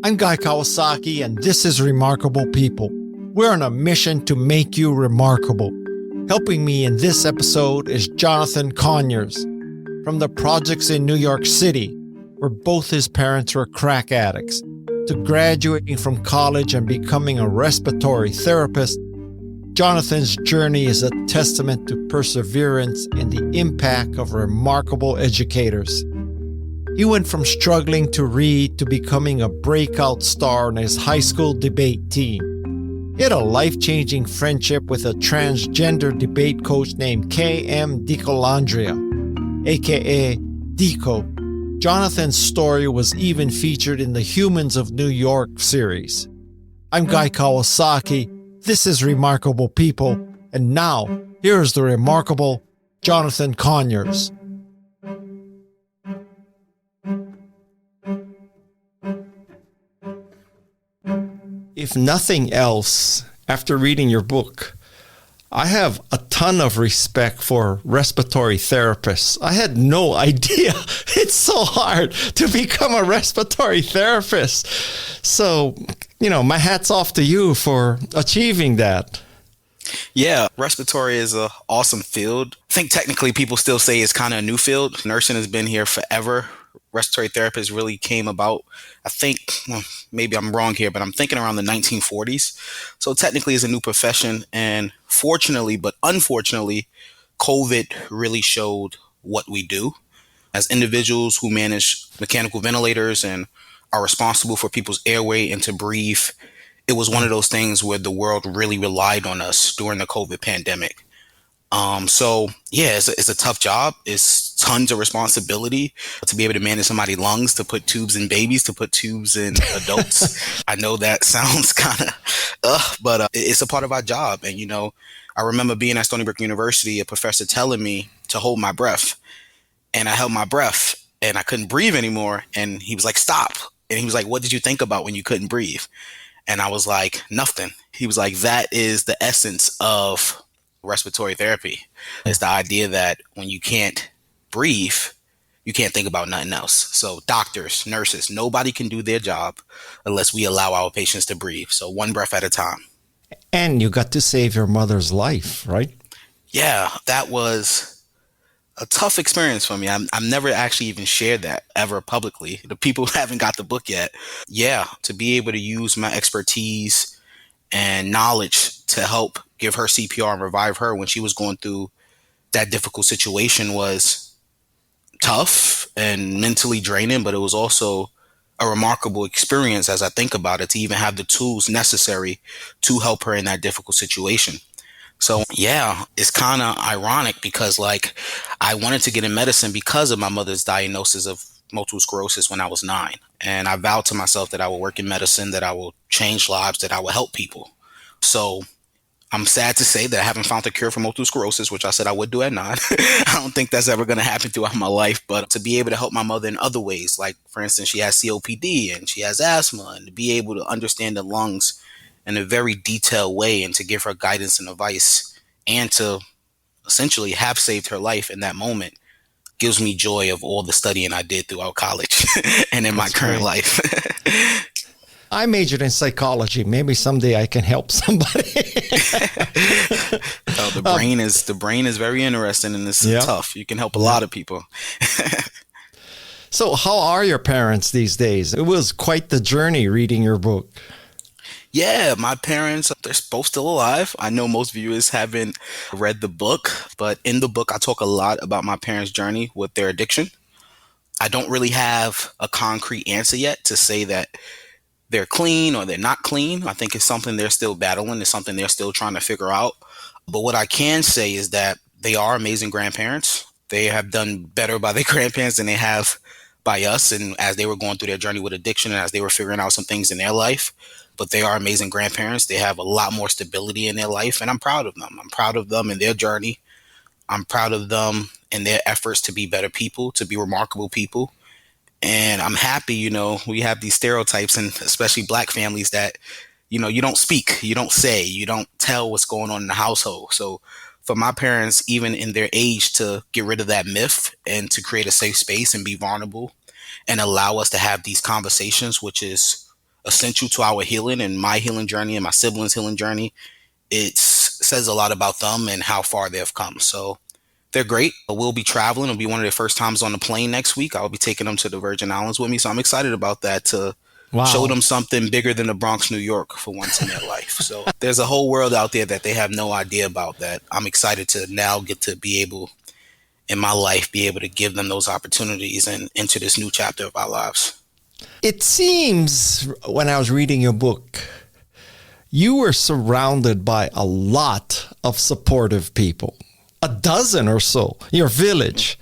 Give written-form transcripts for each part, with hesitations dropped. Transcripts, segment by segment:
I'm Guy Kawasaki, and this is Remarkable People. We're on a mission to make you remarkable. Helping me in this episode is Jonathan Conyers from the projects in New York City, where both his parents were crack addicts, to graduating from college and becoming a respiratory therapist. Jonathan's journey is a testament to perseverance and the impact of remarkable educators. He went from struggling to read to becoming a breakout star on his high school debate team. He had a life-changing friendship with a transgender debate coach named K.M. DiColandria, aka DiCo. Jonathan's story was even featured in the Humans of New York series. I'm Guy Kawasaki. This is Remarkable People. And now, here's the remarkable Jonathan Conyers. If nothing else, after reading your book, I have a ton of respect for respiratory therapists. I had no idea it's so hard to become a respiratory therapist. So, my hat's off to you for achieving that. Yeah, respiratory is an awesome field. I think technically people still say it's kind of a new field. Nursing has been here forever. Respiratory therapists really came about, I think, maybe I'm wrong here, but I'm thinking around the 1940s. So technically it's a new profession. And fortunately, but unfortunately, COVID really showed what we do. As individuals who manage mechanical ventilators and are responsible for people's airway and to breathe, it was one of those things where the world really relied on us during the COVID pandemic. It's a tough job. It's tons of responsibility to be able to manage somebody's lungs, to put tubes in babies, to put tubes in adults. I know that sounds kind of, but it's a part of our job. And, I remember being at Stony Brook University, a professor telling me to hold my breath, and I held my breath and I couldn't breathe anymore. And he was like, stop. And he was like, what did you think about when you couldn't breathe? And I was like, nothing. He was like, that is the essence of respiratory therapy. It's the idea that when you can't breathe, you can't think about nothing else. So doctors, nurses, nobody can do their job unless we allow our patients to breathe. So one breath at a time. And you got to save your mother's life, right? Yeah, that was a tough experience for me. I've never actually even shared that ever publicly. The people who haven't got the book yet. Yeah, to be able to use my expertise and knowledge to help give her CPR and revive her when she was going through that difficult situation was tough and mentally draining, but it was also a remarkable experience as I think about it, to even have the tools necessary to help her in that difficult situation. So yeah, it's kind of ironic because I wanted to get in medicine because of my mother's diagnosis of multiple sclerosis when I was 9. And I vowed to myself that I will work in medicine, that I will change lives, that I will help people. So I'm sad to say that I haven't found a cure for multiple sclerosis, which I said I would do at 9. I don't think that's ever going to happen throughout my life, but to be able to help my mother in other ways, like for instance, she has COPD and she has asthma, and to be able to understand the lungs in a very detailed way and to give her guidance and advice and to essentially have saved her life in that moment gives me joy of all the studying I did throughout college and in my current life. I majored in psychology. Maybe someday I can help somebody. The brain is very interesting, and it's tough. You can help a lot of people. So how are your parents these days? It was quite the journey reading your book. Yeah, my parents, they're both still alive. I know most viewers haven't read the book, but in the book, I talk a lot about my parents' journey with their addiction. I don't really have a concrete answer yet to say that they're clean or they're not clean. I think it's something they're still battling. It's something they're still trying to figure out. But what I can say is that they are amazing grandparents. They have done better by their grandparents than they have by us. And as they were going through their journey with addiction and as they were figuring out some things in their life, but they are amazing grandparents. They have a lot more stability in their life, and I'm proud of them. I'm proud of them in their journey. I'm proud of them in their efforts to be better people, to be remarkable people. And I'm happy, we have these stereotypes, and especially Black families, that, you don't speak, you don't say, you don't tell what's going on in the household. So for my parents, even in their age, to get rid of that myth and to create a safe space and be vulnerable and allow us to have these conversations, which is essential to our healing and my healing journey and my siblings' healing journey. It says a lot about them and how far they've come. So they're great. We'll be traveling. It'll be one of their first times on the plane next week. I'll be taking them to the Virgin Islands with me. So I'm excited about that, to show Wow. them something bigger than the Bronx, New York for once in their life. So there's a whole world out there that they have no idea about, that I'm excited to now get to be able in my life, be able to give them those opportunities and into this new chapter of our lives. It seems when I was reading your book, you were surrounded by a lot of supportive people, a dozen or so, your village.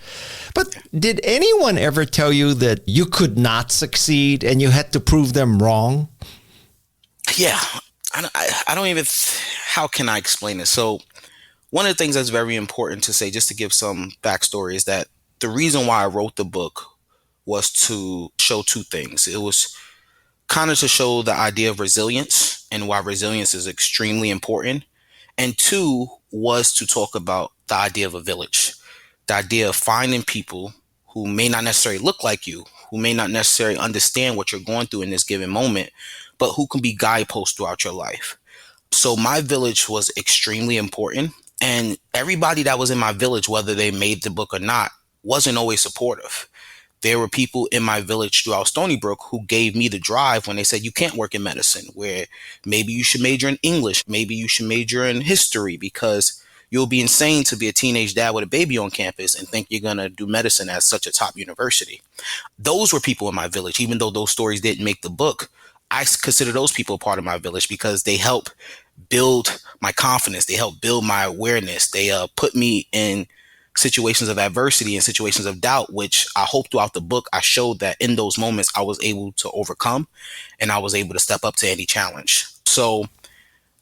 But did anyone ever tell you that you could not succeed and you had to prove them wrong? Yeah, I don't even, how can I explain it? So one of the things that's very important to say, just to give some backstory, is that the reason why I wrote the book was to show two things. It was kind of to show the idea of resilience and why resilience is extremely important. And two was to talk about the idea of a village, the idea of finding people who may not necessarily look like you, who may not necessarily understand what you're going through in this given moment, but who can be guideposts throughout your life. So my village was extremely important. And everybody that was in my village, whether they made the book or not, wasn't always supportive. There were people in my village throughout Stony Brook who gave me the drive when they said, you can't work in medicine, where maybe you should major in English, maybe you should major in history, because you'll be insane to be a teenage dad with a baby on campus and think you're going to do medicine at such a top university. Those were people in my village. Even though those stories didn't make the book, I consider those people a part of my village because they help build my confidence. They help build my awareness. They put me in situations of adversity and situations of doubt, which I hope throughout the book, I showed that in those moments I was able to overcome and I was able to step up to any challenge. So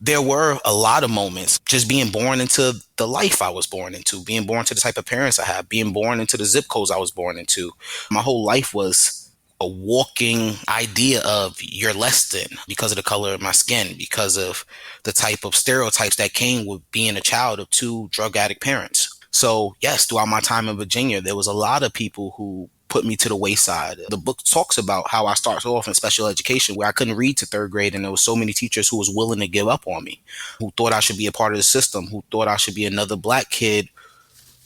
there were a lot of moments just being born into the life I was born into, being born to the type of parents I have, being born into the zip codes I was born into. My whole life was a walking idea of you're less than because of the color of my skin, because of the type of stereotypes that came with being a child of two drug addict parents. So yes, throughout my time in Virginia, there was a lot of people who put me to the wayside. The book talks about how I started off in special education where I couldn't read to third grade, and there was so many teachers who was willing to give up on me, who thought I should be a part of the system, who thought I should be another black kid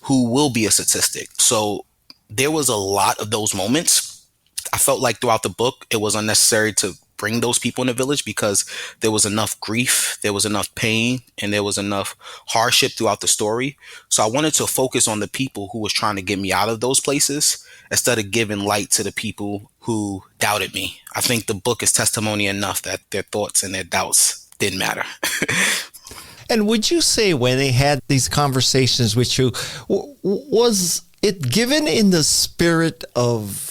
who will be a statistic. So there was a lot of those moments. I felt like throughout the book, it was unnecessary to bring those people in the village because there was enough grief, there was enough pain, and there was enough hardship throughout the story. So I wanted to focus on the people who was trying to get me out of those places instead of giving light to the people who doubted me. I think the book is testimony enough that their thoughts and their doubts didn't matter. And would you say when they had these conversations with you, was it given in the spirit of,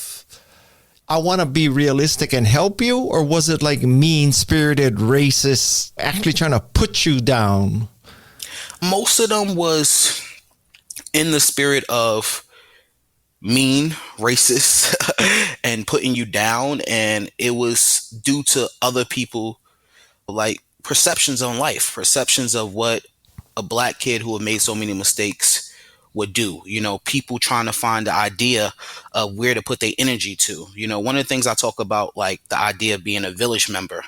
I want to be realistic and help you, or was it like mean-spirited, racist, actually trying to put you down? Most of them was in the spirit of mean, racist, and putting you down. And it was due to other people, like perceptions on life, perceptions of what a black kid who had made so many mistakes would do. You know, people trying to find the idea of where to put their energy to. You know, one of the things I talk about, like the idea of being a village member,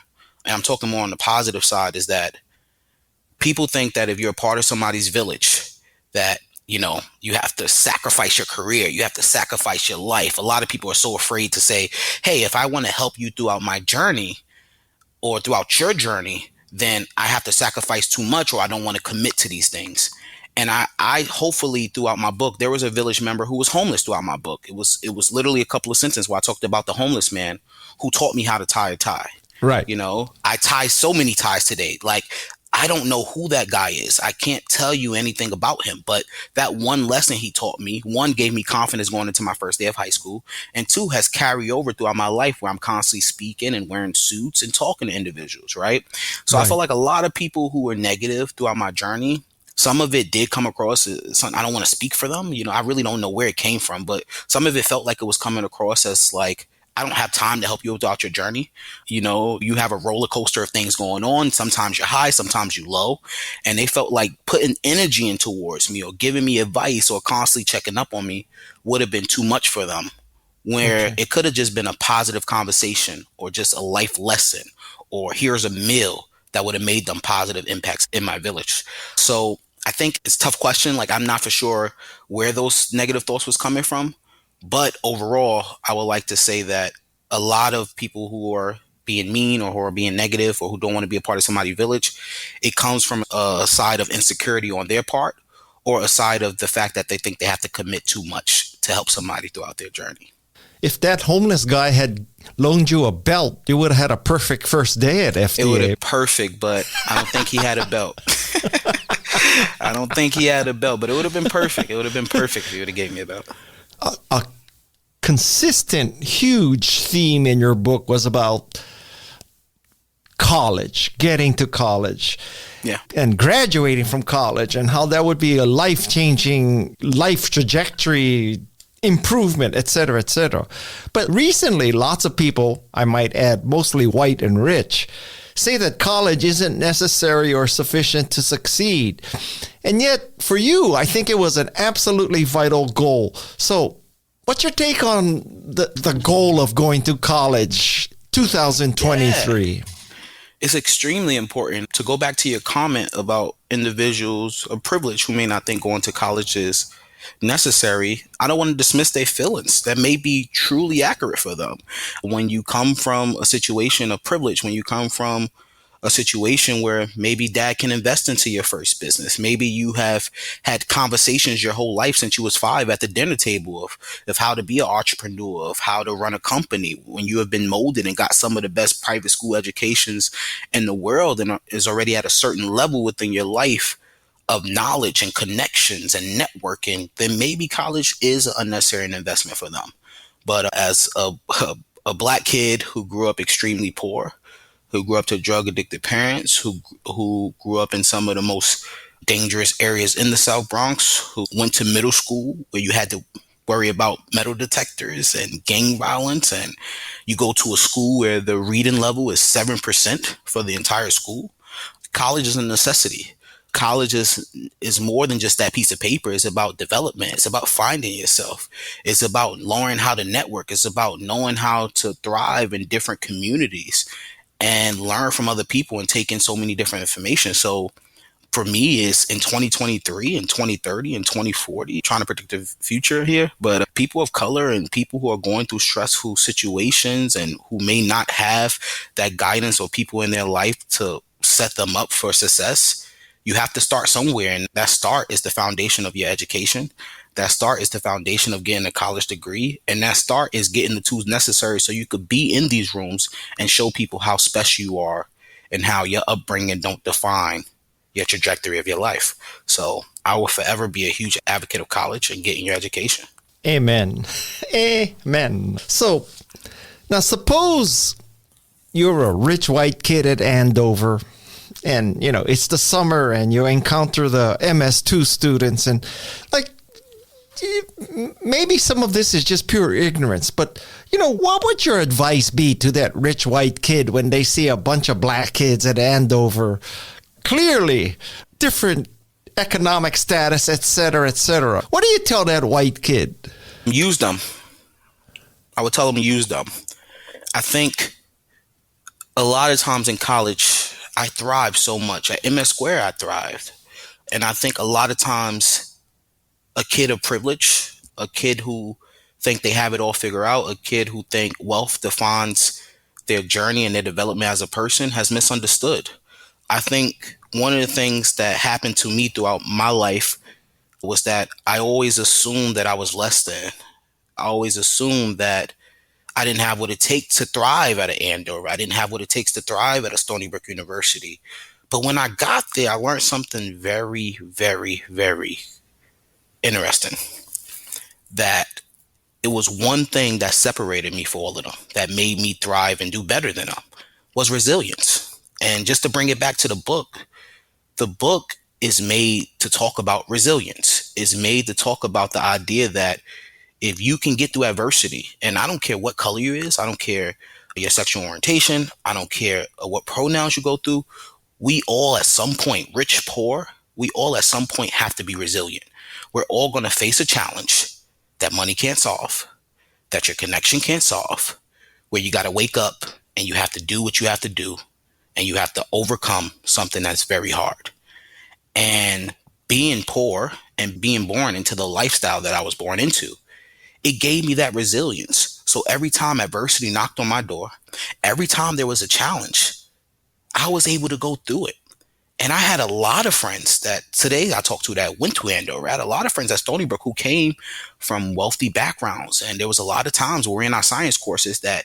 and I'm talking more on the positive side, is that people think that if you're a part of somebody's village, that, you know, you have to sacrifice your career, you have to sacrifice your life. A lot of people are so afraid to say, hey, if I want to help you throughout my journey or throughout your journey, then I have to sacrifice too much, or I don't want to commit to these things. And I hopefully throughout my book, there was a village member who was homeless throughout my book. It was literally a couple of sentences where I talked about the homeless man who taught me how to tie a tie. Right. You know, I tie so many ties today. Like, I don't know who that guy is. I can't tell you anything about him, but that one lesson he taught me, one, gave me confidence going into my first day of high school, and two, has carried over throughout my life where I'm constantly speaking and wearing suits and talking to individuals, right? So Right. I felt like a lot of people who were negative throughout my journey, some of it did come across as something, I don't want to speak for them. You know, I really don't know where it came from, but some of it felt like it was coming across as like, I don't have time to help you throughout your journey. You know, you have a roller coaster of things going on. Sometimes you're high, sometimes you're low. And they felt like putting energy in towards me or giving me advice or constantly checking up on me would have been too much for them where Okay. it could have just been a positive conversation or just a life lesson or here's a meal that would have made them positive impacts in my village. So I think it's a tough question. Like, I'm not for sure where those negative thoughts was coming from. But overall, I would like to say that a lot of people who are being mean or who are being negative or who don't want to be a part of somebody's village, it comes from a side of insecurity on their part or a side of the fact that they think they have to commit too much to help somebody throughout their journey. If that homeless guy had loaned you a belt, you would have had a perfect first day at FDA. It would have been perfect, but I don't think he had a belt. I don't think he had a belt, but it would have been perfect. It would have been perfect if he would have gave me a belt. A consistent, huge theme in your book was about college, getting to college, and graduating from college, and how that would be a life-changing life trajectory improvement, et cetera, et cetera. But recently, lots of people, I might add, mostly white and rich, say that college isn't necessary or sufficient to succeed. And yet, for you, I think it was an absolutely vital goal. So, what's your take on the goal of going to college 2023? Yeah. It's extremely important. To go back to your comment about individuals of privilege who may not think going to college is necessary, I don't want to dismiss their feelings. That may be truly accurate for them. When you come from a situation of privilege, when you come from a situation where maybe dad can invest into your first business. Maybe you have had conversations your whole life since you was 5 at the dinner table of how to be an entrepreneur, of how to run a company, when you have been molded and got some of the best private school educations in the world and is already at a certain level within your life of knowledge and connections and networking, then maybe college is an unnecessary investment for them. But as a black kid who grew up extremely poor, who grew up to drug addicted parents, who grew up in some of the most dangerous areas in the South Bronx, who went to middle school where you had to worry about metal detectors and gang violence, and you go to a school where the reading level is 7% for the entire school. College is a necessity. College is more than just that piece of paper. It's about development. It's about finding yourself. It's about learning how to network. It's about knowing how to thrive in different communities and learn from other people and take in so many different information. So for me, it's in 2023 and 2030 and 2040, trying to predict the future here. But people of color and people who are going through stressful situations and who may not have that guidance or people in their life to set them up for success, you have to start somewhere. And that start is the foundation of your education. That start is the foundation of getting a college degree. And that start is getting the tools necessary so you could be in these rooms and show people how special you are and how your upbringing don't define your trajectory of your life. So I will forever be a huge advocate of college and getting your education. Amen. Amen. So now suppose you're a rich white kid at Andover, and it's the summer and you encounter the MS2 students, and like, maybe some of this is just pure ignorance, but what would your advice be to that rich white kid when they see a bunch of black kids at Andover, clearly different economic status, et cetera, et cetera? What do you tell that white kid? Use them. I would tell them use them. I think a lot of times in college, I thrived so much. At MS Square, I thrived. And I think a lot of times a kid of privilege, a kid who think they have it all figured out, a kid who think wealth defines their journey and their development as a person has misunderstood. I think one of the things that happened to me throughout my life was that I always assumed that I was less than. I always assumed that I didn't have what it takes to thrive at an Andover. I didn't have what it takes to thrive at a Stony Brook University. But when I got there, I learned something very, very, very interesting. That it was one thing that separated me from all of them, that made me thrive and do better than them, was resilience. And just to bring it back to the book is made to talk about resilience. It's made to talk about the idea that if you can get through adversity, and I don't care what color you is, I don't care your sexual orientation, I don't care what pronouns you go through, we all at some point, rich, poor, we all at some point have to be resilient. We're all going to face a challenge that money can't solve, that your connection can't solve, where you got to wake up and you have to do what you have to do and you have to overcome something that's very hard. And being poor and being born into the lifestyle that I was born into, it gave me that resilience. So every time adversity knocked on my door, every time there was a challenge, I was able to go through it. And I had a lot of friends that today I talk to that went to Andover. I had a lot of friends at Stony Brook who came from wealthy backgrounds. And there was a lot of times where we're in our science courses that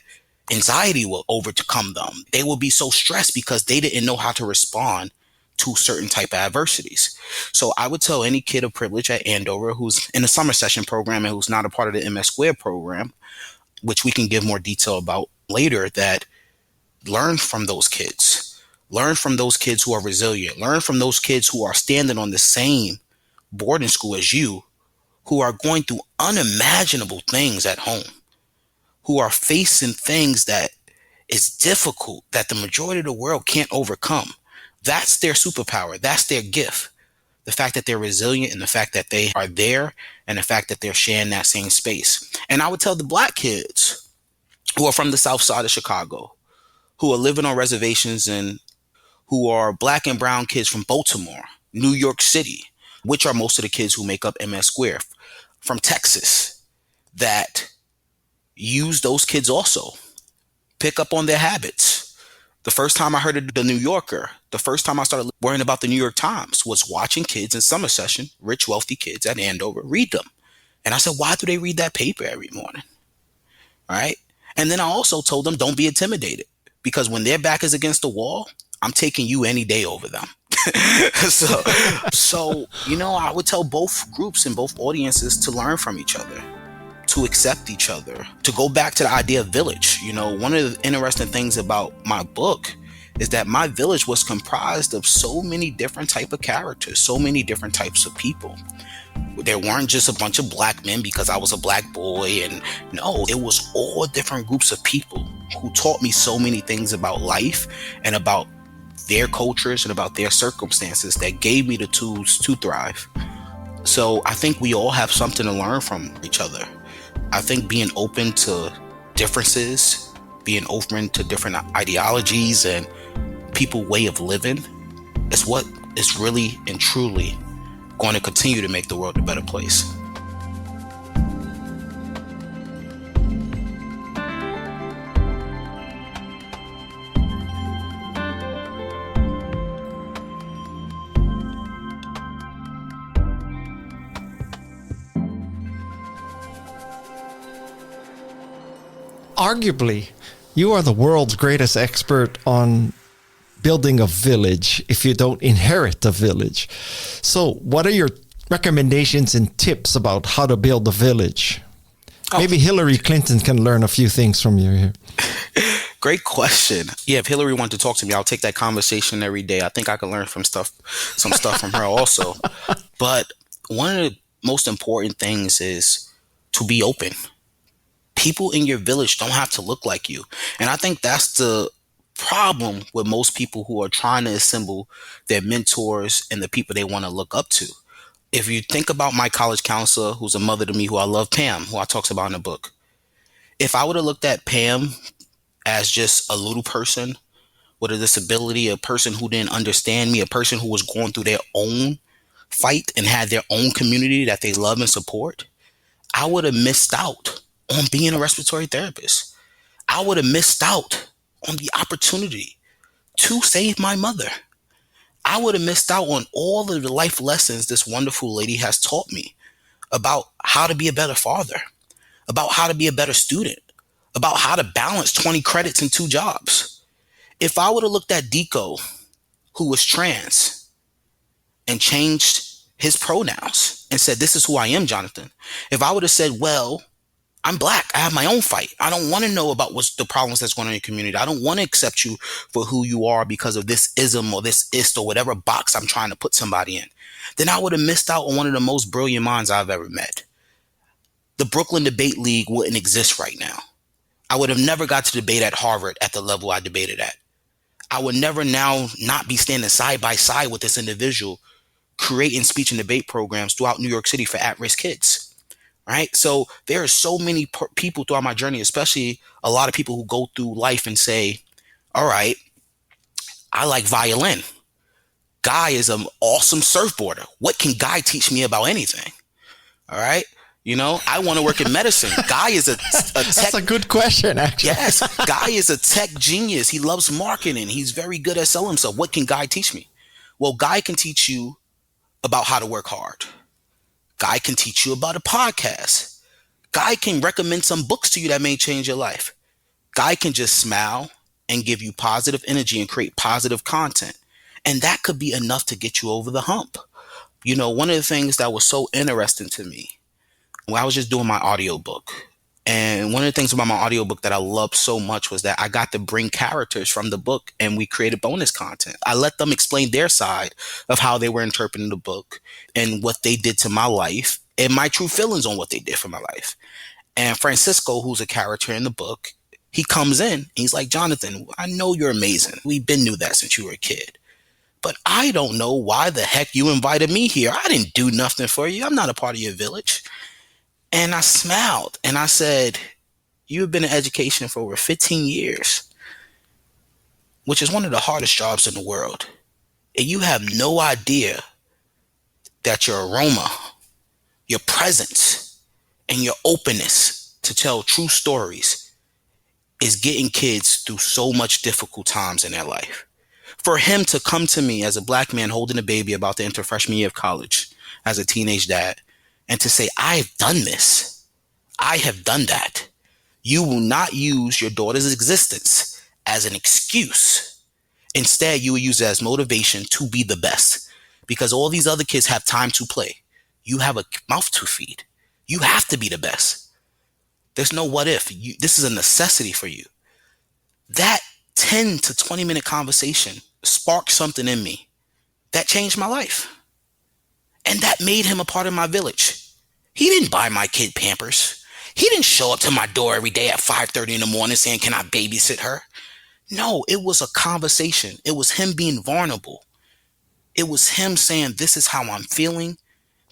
anxiety will overcome them. They will be so stressed because they didn't know how to respond to certain type of adversities. So I would tell any kid of privilege at Andover who's in the summer session program and who's not a part of the MS Squared program, which we can give more detail about later, that learn from those kids. Learn from those kids who are resilient. Learn from those kids who are standing on the same boarding school as you, who are going through unimaginable things at home, who are facing things that is difficult, that the majority of the world can't overcome. That's their superpower. That's their gift. The fact that they're resilient and the fact that they are there and the fact that they're sharing that same space. And I would tell the Black kids who are from the South Side of Chicago, who are living on reservations and who are Black and brown kids from Baltimore, New York City, which are most of the kids who make up MS Square, from Texas, that use those kids also. Pick up on their habits. The first time I heard of the New Yorker, the first time I started worrying about the New York Times was watching kids in summer session, rich, wealthy kids at Andover, read them. And I said, why do they read that paper every morning? All right. And then I also told them, don't be intimidated, because when their back is against the wall, I'm taking you any day over them. so, I would tell both groups and both audiences to learn from each other, to accept each other, to go back to the idea of village. One of the interesting things about my book is that my village was comprised of so many different type of characters, so many different types of people. There weren't just a bunch of Black men because I was a Black boy. And no, it was all different groups of people who taught me so many things about life and about their cultures and about their circumstances that gave me the tools to thrive. So I think we all have something to learn from each other. I think being open to differences, being open to different ideologies and people's way of living is what is really and truly going to continue to make the world a better place. Arguably, you are the world's greatest expert on building a village if you don't inherit a village. So what are your recommendations and tips about how to build a village? Maybe Hillary Clinton can learn a few things from you here. Great question. Yeah, if Hillary wanted to talk to me, I'll take that conversation every day. I think I could learn some stuff from her also. But one of the most important things is to be open. People in your village don't have to look like you. And I think that's the problem with most people who are trying to assemble their mentors and the people they want to look up to. If you think about my college counselor, who's a mother to me, who I love, Pam, who I talks about in the book. If I would have looked at Pam as just a little person with a disability, a person who didn't understand me, a person who was going through their own fight and had their own community that they love and support, I would have missed out on being a respiratory therapist. I would have missed out on the opportunity to save my mother. I would have missed out on all of the life lessons this wonderful lady has taught me about how to be a better father, about how to be a better student, about how to balance 20 credits and 2 jobs. If I would have looked at DiCo, who was trans, and changed his pronouns and said, this is who I am, Jonathan. If I would have said, well, I'm Black, I have my own fight. I don't want to know about what's the problems that's going on in your community. I don't want to accept you for who you are because of this ism or this ist or whatever box I'm trying to put somebody in. Then I would have missed out on one of the most brilliant minds I've ever met. The Brooklyn Debate League wouldn't exist right now. I would have never got to debate at Harvard at the level I debated at. I would never now not be standing side by side with this individual creating speech and debate programs throughout New York City for at-risk kids. right? So there are so many people throughout my journey, especially a lot of people who go through life and say, all right, I like violin. Guy is an awesome surfboarder. What can Guy teach me about anything? All right. I want to work in medicine. Guy is a tech. That's a good question, actually. Yes. Guy is a tech genius. He loves marketing. He's very good at selling himself. What can Guy teach me? Well, Guy can teach you about how to work hard. Guy can teach you about a podcast. Guy can recommend some books to you that may change your life. Guy can just smile and give you positive energy and create positive content. And that could be enough to get you over the hump. One of the things that was so interesting to me when I was just doing my audiobook, and one of the things about my audiobook that I loved so much was that I got to bring characters from the book and we created bonus content. I let them explain their side of how they were interpreting the book and what they did to my life and my true feelings on what they did for my life. And Francisco, who's a character in the book, he comes in, he's like, Jonathan, I know you're amazing. We've been knew that since you were a kid. But I don't know why the heck you invited me here. I didn't do nothing for you. I'm not a part of your village. And I smiled and I said, you've been in education for over 15 years, which is one of the hardest jobs in the world. And you have no idea that your aroma, your presence, and your openness to tell true stories is getting kids through so much difficult times in their life. For him to come to me as a black man holding a baby about to enter freshman year of college as a teenage dad and to say, I've done this. I have done that. You will not use your daughter's existence as an excuse. Instead, you will use it as motivation to be the best because all these other kids have time to play. You have a mouth to feed. You have to be the best. There's no what if. This is a necessity for you. That 10 to 20 minute conversation sparked something in me that changed my life. And that made him a part of my village. He didn't buy my kid Pampers. He didn't show up to my door every day at 5:30 in the morning saying, can I babysit her? No, it was a conversation. It was him being vulnerable. It was him saying, this is how I'm feeling.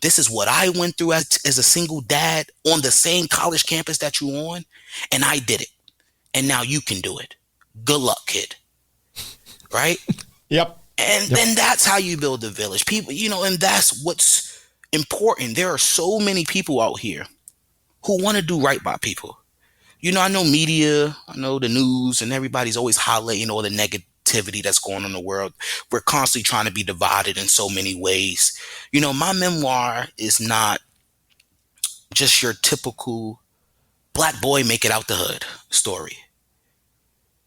This is what I went through as a single dad on the same college campus that you on. And I did it. And now you can do it. Good luck, kid. Right? Yep. And then that's how you build the village. People, and that's what's important. There are so many people out here who want to do right by people. I know media, I know the news, and everybody's always highlighting all the negativity that's going on in the world. We're constantly trying to be divided in so many ways. My memoir is not just your typical black boy make it out the hood story.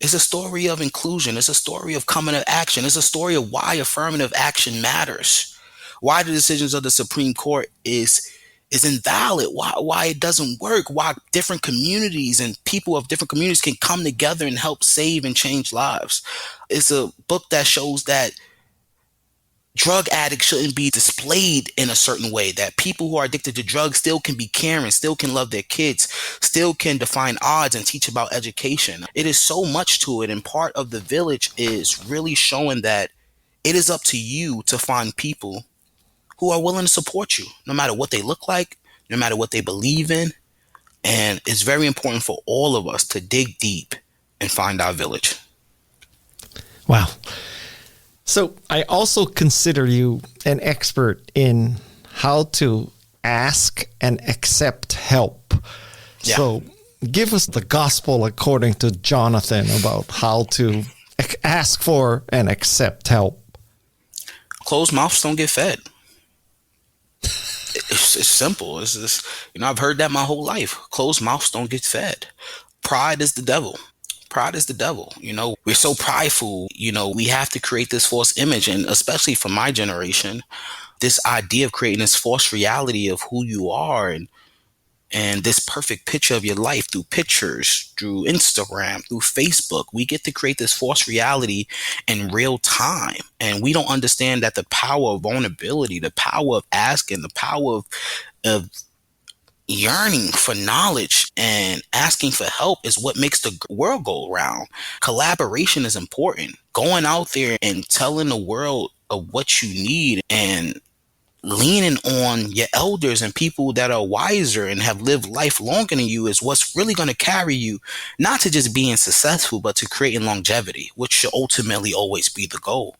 It's a story of inclusion. It's a story of coming to action. It's a story of why affirmative action matters. Why the decisions of the Supreme Court is invalid. Why it doesn't work. Why different communities and people of different communities can come together and help save and change lives. It's a book that shows that drug addicts shouldn't be displayed in a certain way, that people who are addicted to drugs still can be caring, still can love their kids, still can define odds and teach about education. It is so much to it. And part of the village is really showing that it is up to you to find people who are willing to support you, no matter what they look like, no matter what they believe in. And it's very important for all of us to dig deep and find our village. Wow. So I also consider you an expert in how to ask and accept help. Yeah. So give us the gospel according to Jonathan about how to ask for and accept help. Closed mouths don't get fed. It's simple. It's just, I've heard that my whole life. Closed mouths don't get fed. Pride is the devil. Pride is the devil. We're so prideful. We have to create this false image. And especially for my generation, this idea of creating this false reality of who you are and this perfect picture of your life through pictures, through Instagram, through Facebook. We get to create this false reality in real time. And we don't understand that the power of vulnerability, the power of asking, the power of yearning for knowledge and asking for help is what makes the world go around. Collaboration is important. Going out there and telling the world of what you need and leaning on your elders and people that are wiser and have lived life longer than you is what's really going to carry you, not to just being successful, but to creating longevity, which should ultimately always be the goal.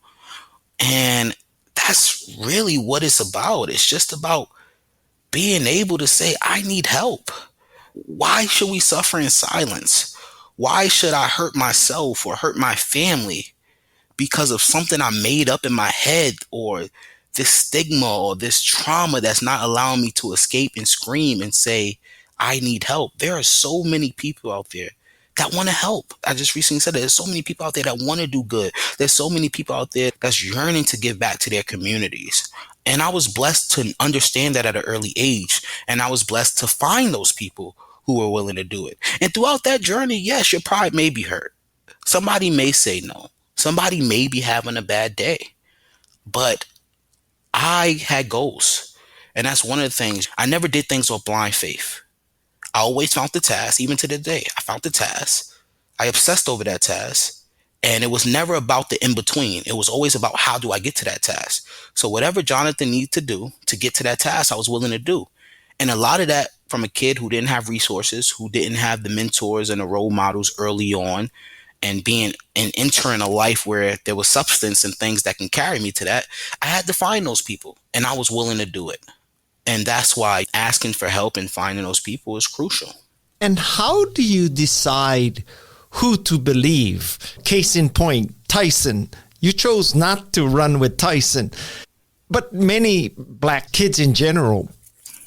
And that's really what it's about. It's just about being able to say, I need help. Why should we suffer in silence? Why should I hurt myself or hurt my family because of something I made up in my head, or this stigma or this trauma that's not allowing me to escape and scream and say, I need help? There are so many people out there that want to help. I just recently said that there's so many people out there that want to do good. There's so many people out there that's yearning to give back to their communities. And I was blessed to understand that at an early age. And I was blessed to find those people who were willing to do it. And throughout that journey, yes, your pride may be hurt. Somebody may say no. Somebody may be having a bad day. But I had goals. And that's one of the things. I never did things with blind faith. I always found the task, even to the day. I found the task. I obsessed over that task. And it was never about the in-between. It was always about, how do I get to that task? So whatever Jonathan needed to do to get to that task, I was willing to do. And a lot of that from a kid who didn't have resources, who didn't have the mentors and the role models early on, and being and entering a life where there was substance and things that can carry me to that, I had to find those people, and I was willing to do it. And that's why asking for help and finding those people is crucial. And how do you decide who to believe? Case in point, Tyson. You chose not to run with Tyson, but many black kids in general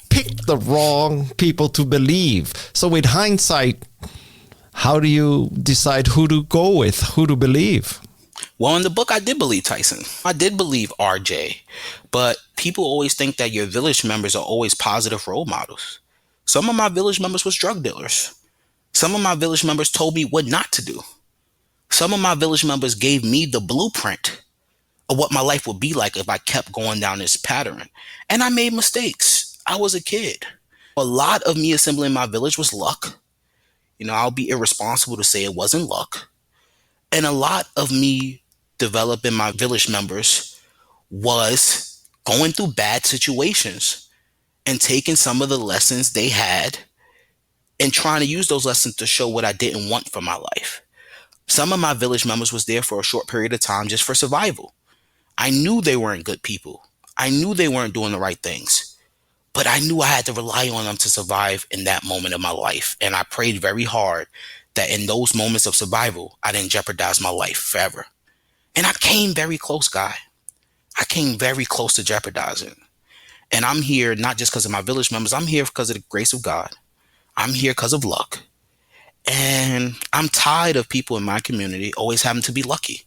picked the wrong people to believe. So with hindsight, how do you decide who to go with, who to believe? Well, in the book, I did believe Tyson. I did believe RJ. But people always think that your village members are always positive role models. Some of my village members was drug dealers. Some of my village members told me what not to do. Some of my village members gave me the blueprint of what my life would be like if I kept going down this pattern. And I made mistakes. I was a kid. A lot of me assembling my village was luck. I'll be irresponsible to say it wasn't luck. And a lot of me developing my village members was going through bad situations and taking some of the lessons they had and trying to use those lessons to show what I didn't want for my life. Some of my village members was there for a short period of time just for survival. I knew they weren't good people. I knew they weren't doing the right things. But I knew I had to rely on them to survive in that moment of my life. And I prayed very hard that in those moments of survival, I didn't jeopardize my life forever. And I came very close, Guy. I came very close to jeopardizing. And I'm here not just because of my village members. I'm here because of the grace of God. I'm here because of luck. And I'm tired of people in my community always having to be lucky,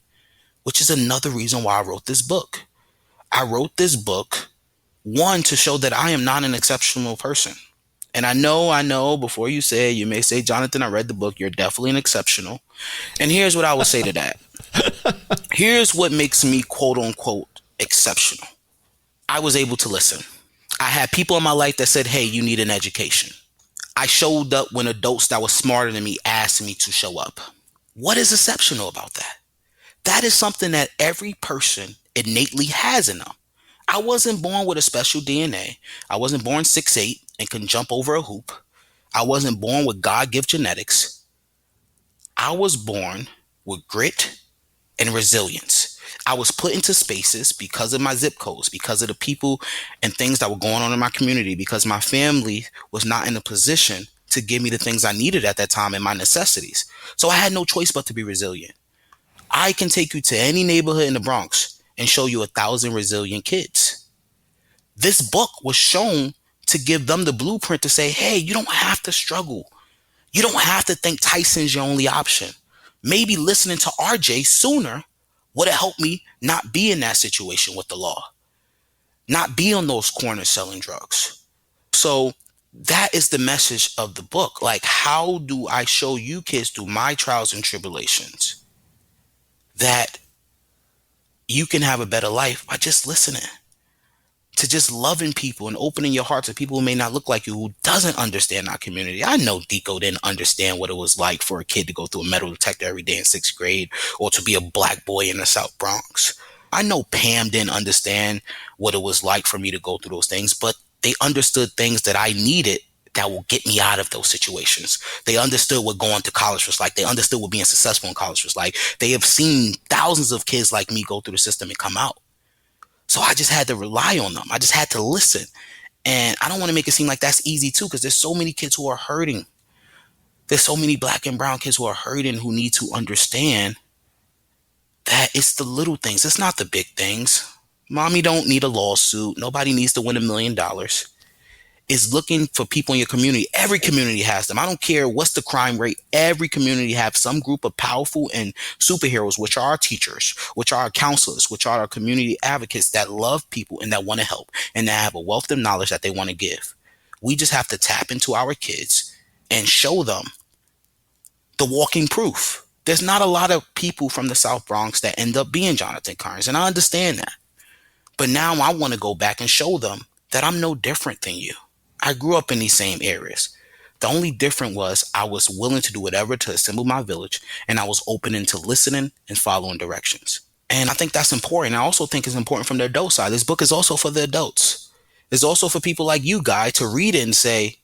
which is another reason why I wrote this book. I wrote this book, one, to show that I am not an exceptional person. And I know, before you may say, Jonathan, I read the book. You're definitely an exceptional. And here's what I would say to that. Here's what makes me, quote unquote, exceptional. I was able to listen. I had people in my life that said, hey, you need an education. I showed up when adults that were smarter than me asked me to show up. What is exceptional about that? That is something that every person innately has in them. I wasn't born with a special DNA. I wasn't born 6'8" and can jump over a hoop. I wasn't born with God-given genetics. I was born with grit and resilience. I was put into spaces because of my zip codes, because of the people and things that were going on in my community, because my family was not in a position to give me the things I needed at that time and my necessities. So I had no choice but to be resilient. I can take you to any neighborhood in the Bronx and show you 1,000 resilient kids. This book was shown to give them the blueprint to say, hey, you don't have to struggle. You don't have to think Tyson's your only option. Maybe listening to RJ sooner would have helped me not be in that situation with the law, not be on those corners selling drugs. So that is the message of the book. Like, how do I show you kids through my trials and tribulations that you can have a better life by just listening, to just loving people and opening your heart to people who may not look like you, who doesn't understand our community. I know DiCo didn't understand what it was like for a kid to go through a metal detector every day in 6th grade, or to be a black boy in the South Bronx. I know Pam didn't understand what it was like for me to go through those things, but they understood things that I needed that will get me out of those situations. They understood what going to college was like. They understood what being successful in college was like. They have seen thousands of kids like me go through the system and come out. So I just had to rely on them. I just had to listen. And I don't want to make it seem like that's easy too, because there's so many kids who are hurting. There's so many black and brown kids who are hurting, who need to understand that it's the little things. It's not the big things. Mommy don't need a lawsuit. Nobody needs to win $1 million. Is looking for people in your community. Every community has them. I don't care what's the crime rate. Every community has some group of powerful and superheroes, which are our teachers, which are our counselors, which are our community advocates that love people and that want to help and that have a wealth of knowledge that they want to give. We just have to tap into our kids and show them the walking proof. There's not a lot of people from the South Bronx that end up being Jonathan Conyers, and I understand that. But now I want to go back and show them that I'm no different than you. I grew up in these same areas. The only difference was I was willing to do whatever to assemble my village, and I was open into listening and following directions. And I think that's important. I also think it's important from the adult side. This book is also for the adults. It's also for people like you, Guy, to read it and say,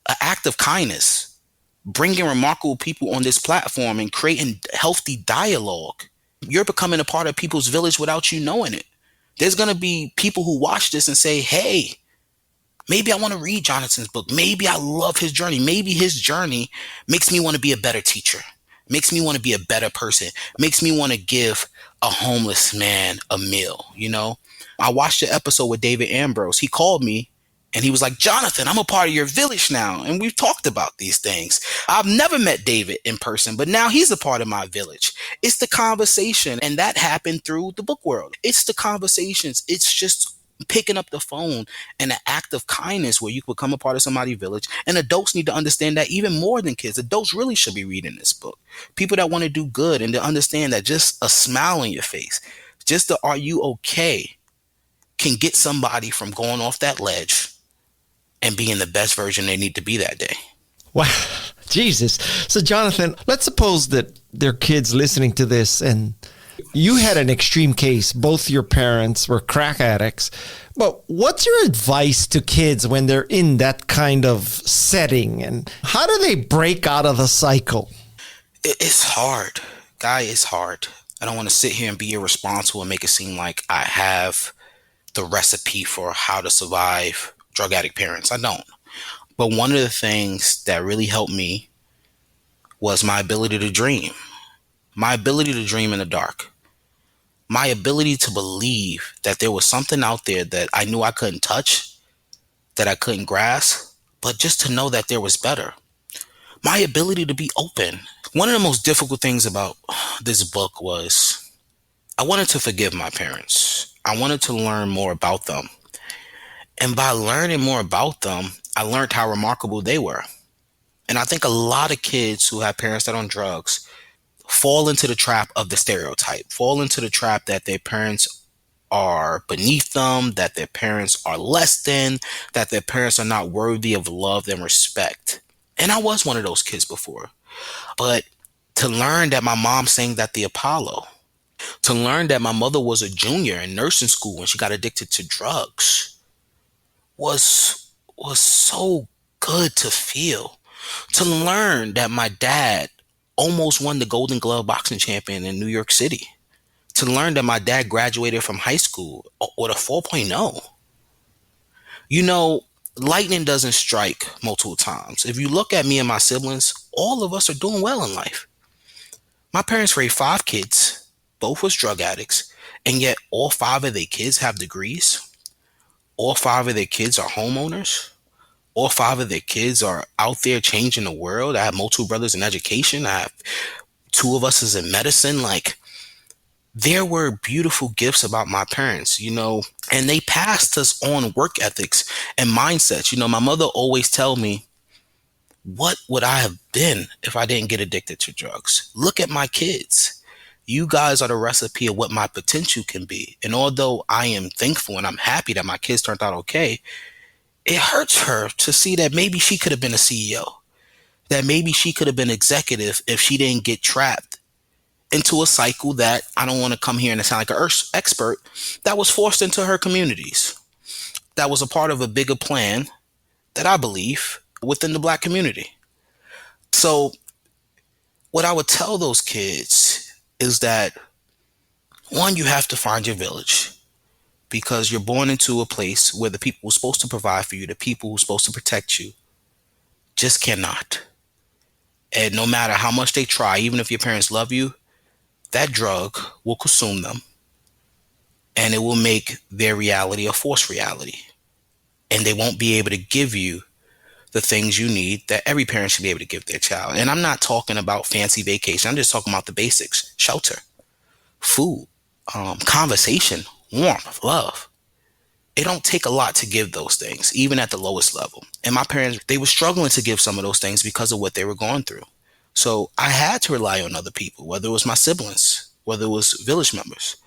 an act of kindness, bringing remarkable people on this platform and creating healthy dialogue. You're becoming a part of people's village without you knowing it. There's going to be people who watch this and say, hey, maybe I want to read Jonathan's book. Maybe I love his journey. Maybe his journey makes me want to be a better teacher, makes me want to be a better person, makes me want to give a homeless man a meal. I watched the episode with David Ambrose. He called me and he was like, Jonathan, I'm a part of your village now. And we've talked about these things. I've never met David in person, but now he's a part of my village. It's the conversation. And that happened through the book world. It's the conversations. It's just picking up the phone and an act of kindness where you become a part of somebody's village. And adults need to understand that even more than kids. Adults really should be reading this book. People that want to do good and to understand that just a smile on your face, just the "are you okay?" can get somebody from going off that ledge and being the best version they need to be that day. Wow, Jesus. So, Jonathan, let's suppose that there are kids listening to this and you had an extreme case. Both your parents were crack addicts. But what's your advice to kids when they're in that kind of setting? And how do they break out of the cycle? It's hard. Guy, it's hard. I don't want to sit here and be irresponsible and make it seem like I have the recipe for how to survive drug addict parents. I don't. But one of the things that really helped me was my ability to dream. My ability to dream in the dark. My ability to believe that there was something out there that I knew I couldn't touch, that I couldn't grasp, but just to know that there was better. My ability to be open. One of the most difficult things about this book was I wanted to forgive my parents. I wanted to learn more about them. And by learning more about them, I learned how remarkable they were. And I think a lot of kids who have parents that are on drugs fall into the trap of the stereotype, fall into the trap that their parents are beneath them, that their parents are less than, that their parents are not worthy of love and respect. And I was one of those kids before. But to learn that my mom sang at the Apollo, to learn that my mother was a junior in nursing school when she got addicted to drugs was so good to feel. To learn that my dad almost won the Golden Glove boxing champion in New York City. To learn that my dad graduated from high school with a 4.0. Lightning doesn't strike multiple times. If you look at me and my siblings, all of us are doing well in life. My parents raised 5 kids, both was drug addicts, and yet all 5 of their kids have degrees. All 5 of their kids are homeowners. All 5 of their kids are out there changing the world. I have multiple brothers in education. I have 2 of us is in medicine. There were beautiful gifts about my parents, and they passed us on work ethics and mindsets. My mother always tell me, what would I have been if I didn't get addicted to drugs? Look at my kids. You guys are the recipe of what my potential can be. And although I am thankful and I'm happy that my kids turned out okay, it hurts her to see that maybe she could have been a CEO, that maybe she could have been executive if she didn't get trapped into a cycle that I don't want to come here and sound like an expert, that was forced into her communities. That was a part of a bigger plan that I believe within the Black community. So what I would tell those kids is that, one, you have to find your village, because you're born into a place where the people who's supposed to provide for you, the people who's supposed to protect you, just cannot. And no matter how much they try, even if your parents love you, that drug will consume them, and it will make their reality a forced reality. And they won't be able to give you the things you need that every parent should be able to give their child. And I'm not talking about fancy vacation. I'm just talking about the basics: shelter, food, conversation, warmth, love. It don't take a lot to give those things, even at the lowest level. And my parents, they were struggling to give some of those things because of what they were going through. So I had to rely on other people, whether it was my siblings, whether it was village members.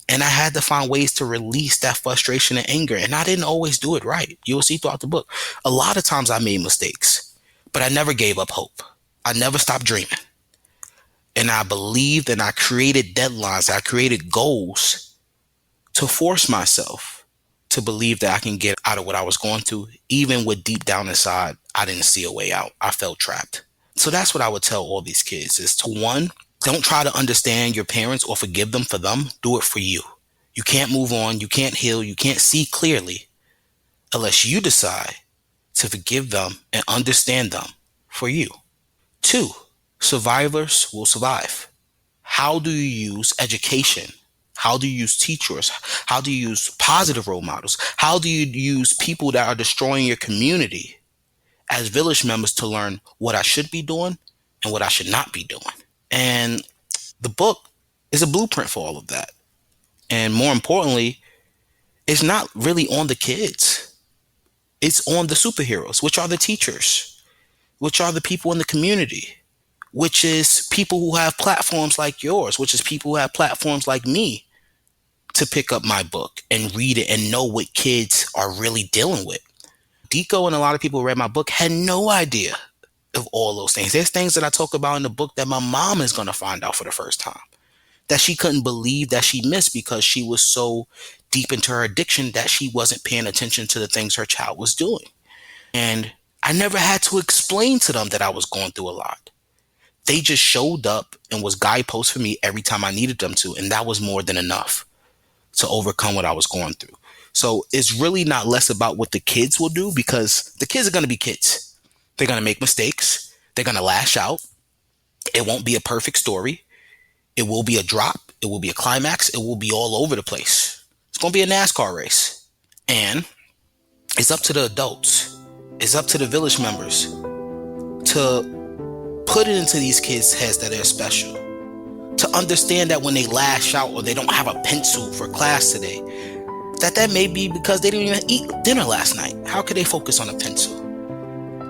And I had to find ways to release that frustration and anger. And I didn't always do it right. You will see throughout the book. A lot of times I made mistakes, but I never gave up hope. I never stopped dreaming. And I believed, and I created deadlines. I created goals to force myself to believe that I can get out of what I was going through, even with deep down inside, I didn't see a way out. I felt trapped. So that's what I would tell all these kids is to, one, don't try to understand your parents or forgive them for them. Do it for you. You can't move on. You can't heal. You can't see clearly unless you decide to forgive them and understand them for you. Two, survivors will survive. How do you use education? How do you use teachers? How do you use positive role models? How do you use people that are destroying your community as village members to learn what I should be doing and what I should not be doing? And the book is a blueprint for all of that. And more importantly, it's not really on the kids. It's on the superheroes, which are the teachers, which are the people in the community, which is people who have platforms like yours, which is people who have platforms like me to pick up my book and read it and know what kids are really dealing with. DiCo and a lot of people who read my book had no idea of all those things. There's things that I talk about in the book that my mom is going to find out for the first time, that she couldn't believe that she missed because she was so deep into her addiction that she wasn't paying attention to the things her child was doing. And I never had to explain to them that I was going through a lot. They just showed up and was guideposts for me every time I needed them to. And that was more than enough to overcome what I was going through. So it's really not less about what the kids will do, because the kids are going to be kids. They're going to make mistakes. They're going to lash out. It won't be a perfect story. It will be a drop. It will be a climax. It will be all over the place. It's going to be a NASCAR race. And it's up to the adults. It's up to the village members to put it into these kids' heads that they're special. To understand that when they lash out or they don't have a pencil for class today, that may be because they didn't even eat dinner last night. How could they focus on a pencil?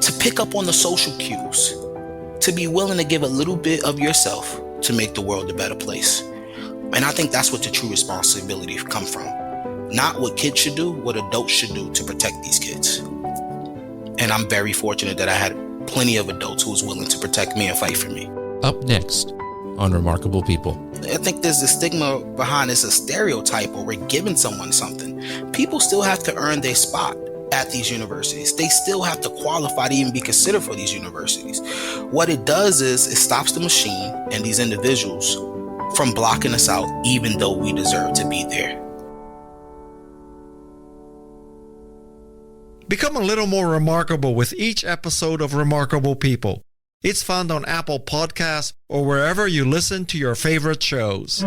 To pick up on the social cues. To be willing to give a little bit of yourself to make the world a better place. And I think that's what the true responsibility come from. Not what kids should do, what adults should do to protect these kids. And I'm very fortunate that I had plenty of adults who was willing to protect me and fight for me. Up next on Remarkable People. I think there's a stigma behind this, a stereotype, or we're giving someone something. People still have to earn their spot at these universities. They still have to qualify to even be considered for these universities. What it does is it stops the machine and these individuals from blocking us out, even though we deserve to be there. Become a little more remarkable with each episode of Remarkable People. It's found on Apple Podcasts or wherever you listen to your favorite shows.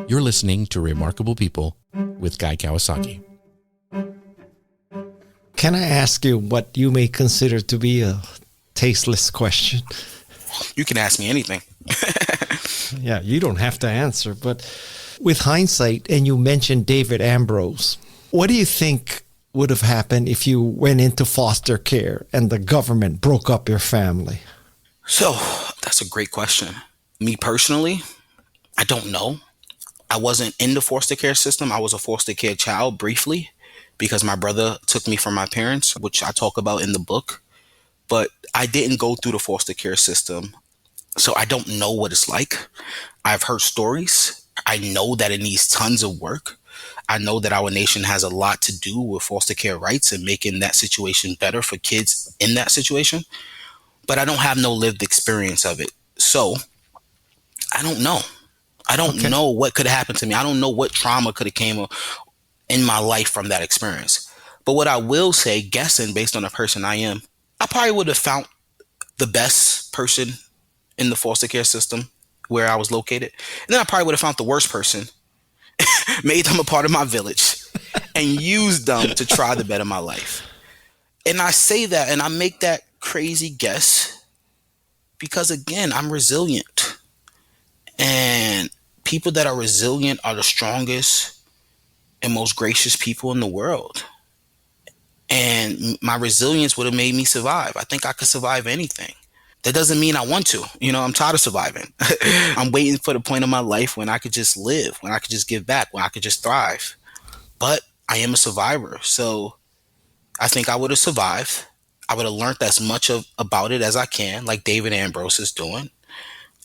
You're listening to Remarkable People with Guy Kawasaki. Can I ask you what you may consider to be a tasteless question? You can ask me anything. Yeah, you don't have to answer, but with hindsight, and you mentioned David Ambrose, what do you think would have happened if you went into foster care and the government broke up your family? So that's a great question. Me personally, I don't know. I wasn't in the foster care system. I was a foster care child briefly because my brother took me from my parents, which I talk about in the book. But I didn't go through the foster care system So I don't know what it's like. I've heard stories. I know that it needs tons of work. I know that our nation has a lot to do with foster care rights and making that situation better for kids in that situation. But I don't have no lived experience of it. So I don't know. I don't Okay. know what could have happened to me. I don't know what trauma could have came in my life from that experience. But what I will say, guessing based on the person I am, I probably would have found the best person in the foster care system where I was located. And then I probably would have found the worst person, made them a part of my village, and used them to try to better my life. And I say that and I make that crazy guess because, again, I'm resilient. And people that are resilient are the strongest and most gracious people in the world. And my resilience would have made me survive. I think I could survive anything. That doesn't mean I want to. I'm tired of surviving. I'm waiting for the point of my life when I could just live, when I could just give back, when I could just thrive. But I am a survivor. So I think I would have survived. I would have learned as much about it as I can, like David Ambrose is doing.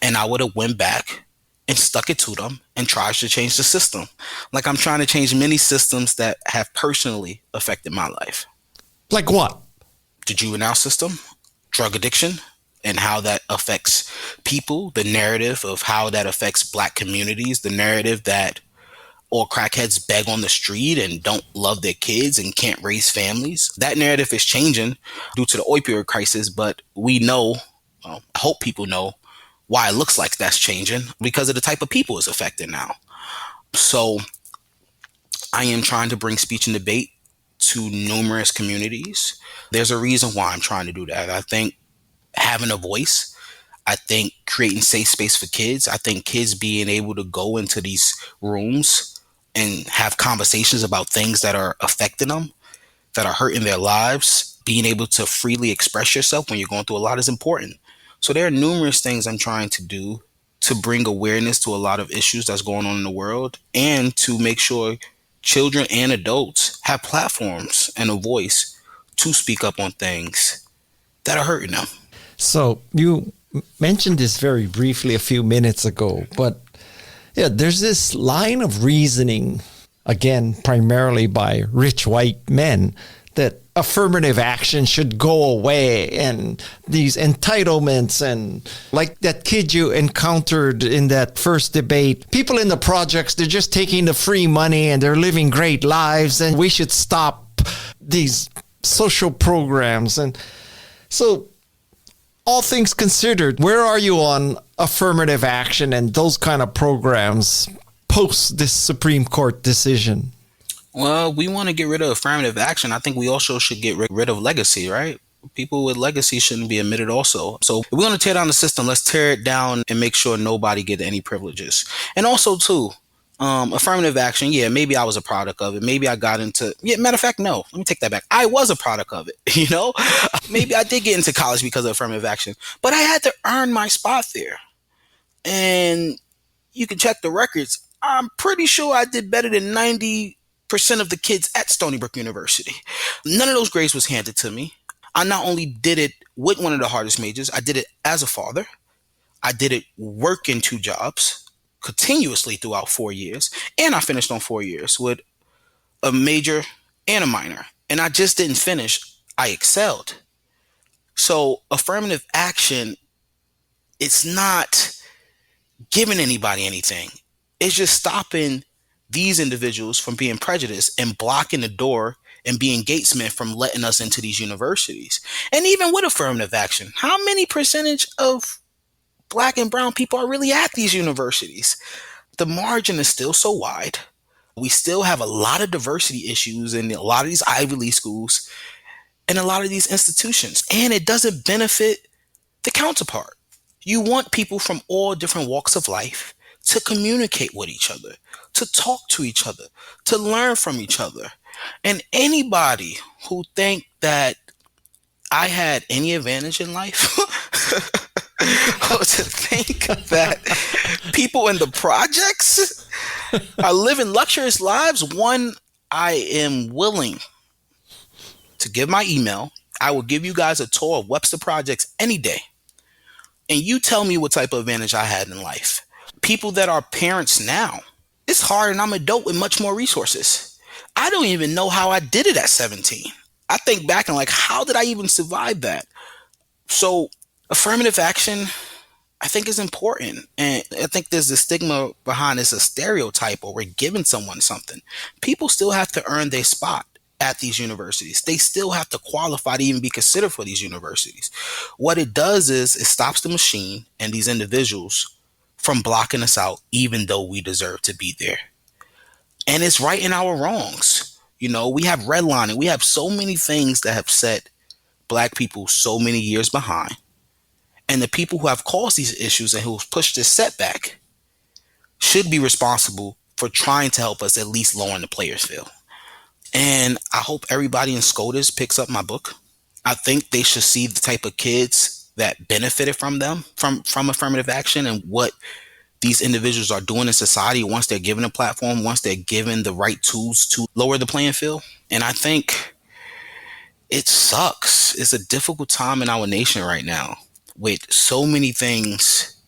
And I would have went back and stuck it to them and tried to change the system. Like I'm trying to change many systems that have personally affected my life. Like what? The juvenile system, drug addiction, and how that affects people, the narrative of how that affects Black communities, the narrative that all crackheads beg on the street and don't love their kids and can't raise families. That narrative is changing due to the opioid crisis, but we know, I hope people know why it looks like that's changing because of the type of people it's affecting now. So I am trying to bring speech and debate to numerous communities. There's a reason why I'm trying to do that. I think having a voice, I think creating safe space for kids, I think kids being able to go into these rooms and have conversations about things that are affecting them, that are hurting their lives, being able to freely express yourself when you're going through a lot is important. So there are numerous things I'm trying to do to bring awareness to a lot of issues that's going on in the world and to make sure children and adults have platforms and a voice to speak up on things that are hurting them. So you mentioned this very briefly a few minutes ago, but yeah, there's this line of reasoning, again, primarily by rich white men, that affirmative action should go away and these entitlements and like that kid you encountered in that first debate, people in the projects, they're just taking the free money and they're living great lives and we should stop these social programs. And so all things considered, where are you on affirmative action and those kind of programs post this Supreme Court decision? Well, we want to get rid of affirmative action. I think we also should get rid of legacy, right? People with legacy shouldn't be admitted also. So if we want to tear down the system, let's tear it down and make sure nobody get any privileges. And also, too, affirmative action, yeah, maybe I was a product of it. Maybe I got into, matter of fact, no, let me take that back. I was a product of it, Maybe I did get into college because of affirmative action, but I had to earn my spot there. And you can check the records. I'm pretty sure I did better than 90% of the kids at Stony Brook University. None of those grades was handed to me. I not only did it with one of the hardest majors, I did it as a father. I did it working 2 jobs continuously throughout 4 years. And I finished on 4 years with a major and a minor. And I just didn't finish. I excelled. So affirmative action, it's not giving anybody anything. It's just stopping these individuals from being prejudiced and blocking the door and being gatesmen from letting us into these universities. And even with affirmative action, how many percentage of Black and brown people are really at these universities? The margin is still so wide. We still have a lot of diversity issues in a lot of these Ivy League schools and a lot of these institutions. And it doesn't benefit the counterpart. You want people from all different walks of life to communicate with each other, to talk to each other, to learn from each other. And anybody who think that I had any advantage in life or to think that people in the projects are living luxurious lives, one, I am willing to give my email. I will give you guys a tour of Webster Projects any day. And you tell me what type of advantage I had in life. People that are parents now, it's hard, and I'm an adult with much more resources. I don't even know how I did it at 17. I think back and like, how did I even survive that? So affirmative action, I think, is important. And I think there's a stigma behind it's a stereotype, or we're giving someone something. People still have to earn their spot at these universities. They still have to qualify to even be considered for these universities. What it does is it stops the machine and these individuals from blocking us out, even though we deserve to be there. And it's righting our wrongs. You know, we have redlining. We have so many things that have set Black people so many years behind. And the people who have caused these issues and who have pushed this setback should be responsible for trying to help us at least lower the players field. And I hope everybody in SCOTUS picks up my book. I think they should see the type of kids that benefited from them, from affirmative action, and what these individuals are doing in society once they're given a platform, once they're given the right tools to lower the playing field. And I think it sucks. It's a difficult time in our nation right now, with so many things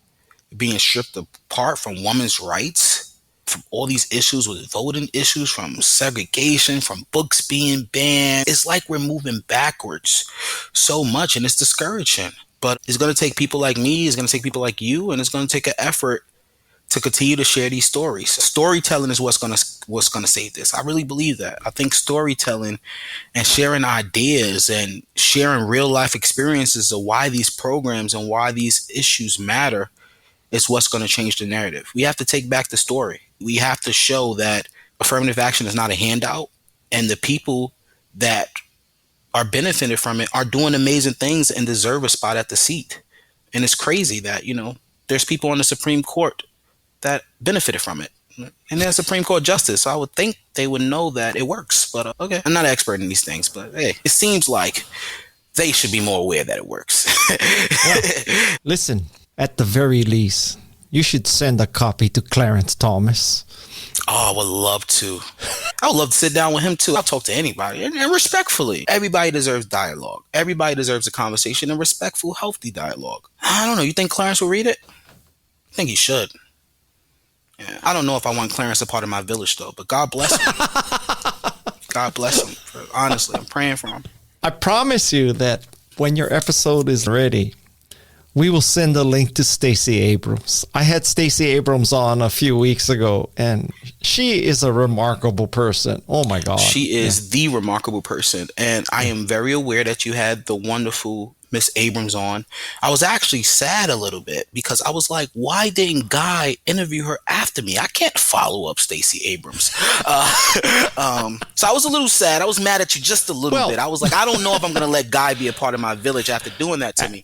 being stripped apart, from women's rights, from all these issues with voting issues, from segregation, from books being banned. It's like we're moving backwards so much, and it's discouraging. But it's going to take people like me, it's going to take people like you, and it's going to take an effort to continue to share these stories. Storytelling is what's going to save this. I really believe that. I think storytelling and sharing ideas and sharing real life experiences of why these programs and why these issues matter is what's going to change the narrative. We have to take back the story. We have to show that affirmative action is not a handout, and the people that are benefiting from it are doing amazing things and deserve a spot at the seat. And it's crazy that, you know, there's people on the Supreme Court that benefited from it. And they're Supreme Court justice, so I would think they would know that it works. But okay, I'm not an expert in these things, but hey, it seems like they should be more aware that it works. Well, listen, at the very least, you should send a copy to Clarence Thomas. Oh, I would love to. I would love to sit down with him too. I'll talk to anybody, and respectfully. Everybody deserves dialogue. Everybody deserves a conversation and respectful, healthy dialogue. I don't know. You think Clarence will read it? I think he should. Yeah. I don't know if I want Clarence a part of my village though, but God bless him. God bless him. Honestly, I'm praying for him. I promise you that when your episode is ready, we will send a link to Stacey Abrams. I had Stacey Abrams on a few weeks ago, and she is a remarkable person. Oh my God. She is the remarkable person. And I am very aware that you had the wonderful Miss Abrams on. I was actually sad a little bit because I was like, why didn't Guy interview her after me? I can't follow up Stacey Abrams. So I was a little sad. I was mad at you just a little bit. I was like, I don't know if I'm going to let Guy be a part of my village after doing that to me.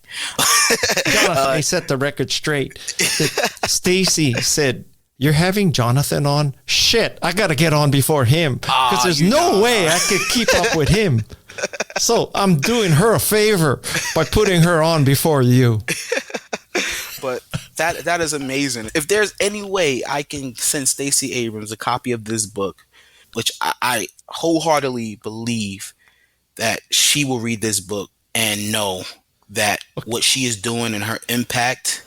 Jonathan, I set the record straight. Stacey said, "You're having Jonathan on? Shit, I got to get on before him because there's no way I could keep up with him. So I'm doing her a favor by putting her on before you." But that is amazing. If there's any way I can send Stacey Abrams a copy of this book, which I wholeheartedly believe that she will read this book and know that what she is doing and her impact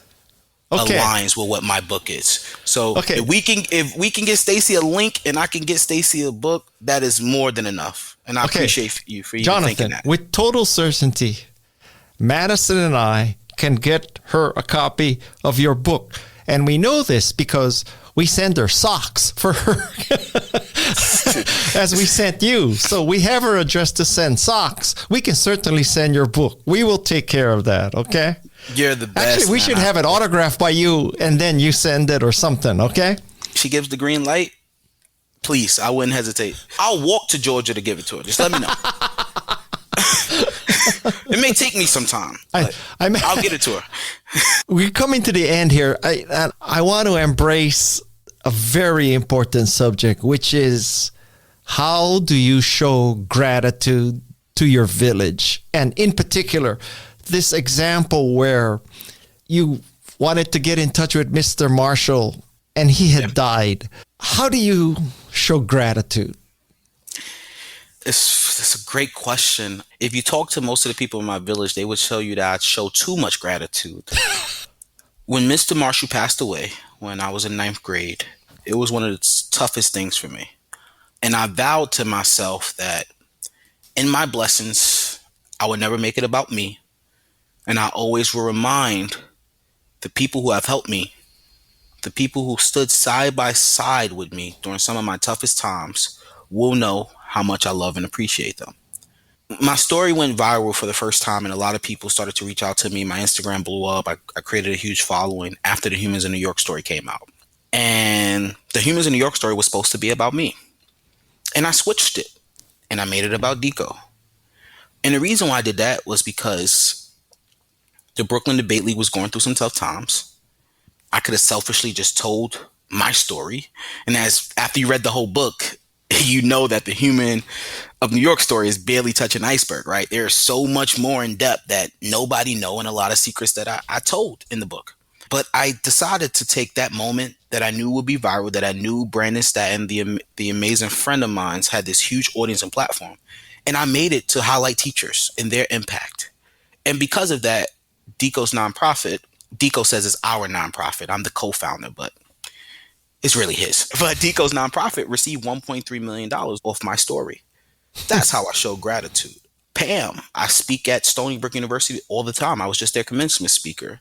aligns with what my book is. So if we can get Stacey a link and I can get Stacey a book, that is more than enough. And I appreciate you for even thinking that. With total certainty, Madison and I can get her a copy of your book. And we know this because we send her socks for her as we sent you. So we have her address to send socks. We can certainly send your book. We will take care of that, okay? You're the best. Actually, we should have it autographed by you and then you send it or something, okay? She gives the green light. Please, I wouldn't hesitate. I'll walk to Georgia to give it to her. Just let me know. It may take me some time. I'll get it to her. We're coming to the end here. I want to embrace a very important subject, which is how do you show gratitude to your village? And in particular, this example where you wanted to get in touch with Mr. Marshall and he had died. How do you show gratitude? It's a great question. If you talk to most of the people in my village, they would tell you that I show too much gratitude. When Mr. Marshall passed away, when I was in ninth grade, it was one of the toughest things for me. And I vowed to myself that in my blessings, I would never make it about me. And I always will remind the people who have helped me, the people who stood side by side with me during some of my toughest times, will know how much I love and appreciate them. My story went viral for the first time, and a lot of people started to reach out to me. My Instagram blew up. I created a huge following after the Humans in New York story came out. And the Humans in New York story was supposed to be about me. And I switched it and I made it about DiCo. And the reason why I did that was because the Brooklyn Debate League was going through some tough times. I could have selfishly just told my story. And as after you read the whole book, you know that the Human of New York story is barely touching iceberg, right? There's so much more in depth that nobody know, and a lot of secrets that I told in the book. But I decided to take that moment that I knew would be viral, that I knew Brandon Statton, the amazing friend of mine, had this huge audience and platform. And I made it to highlight teachers and their impact. And because of that, DiCo's nonprofit, DiCo says it's our nonprofit. I'm the co-founder, but it's really his. But DiCo's nonprofit received $1.3 million off my story. That's how I show gratitude. Pam, I speak at Stony Brook University all the time. I was just their commencement speaker.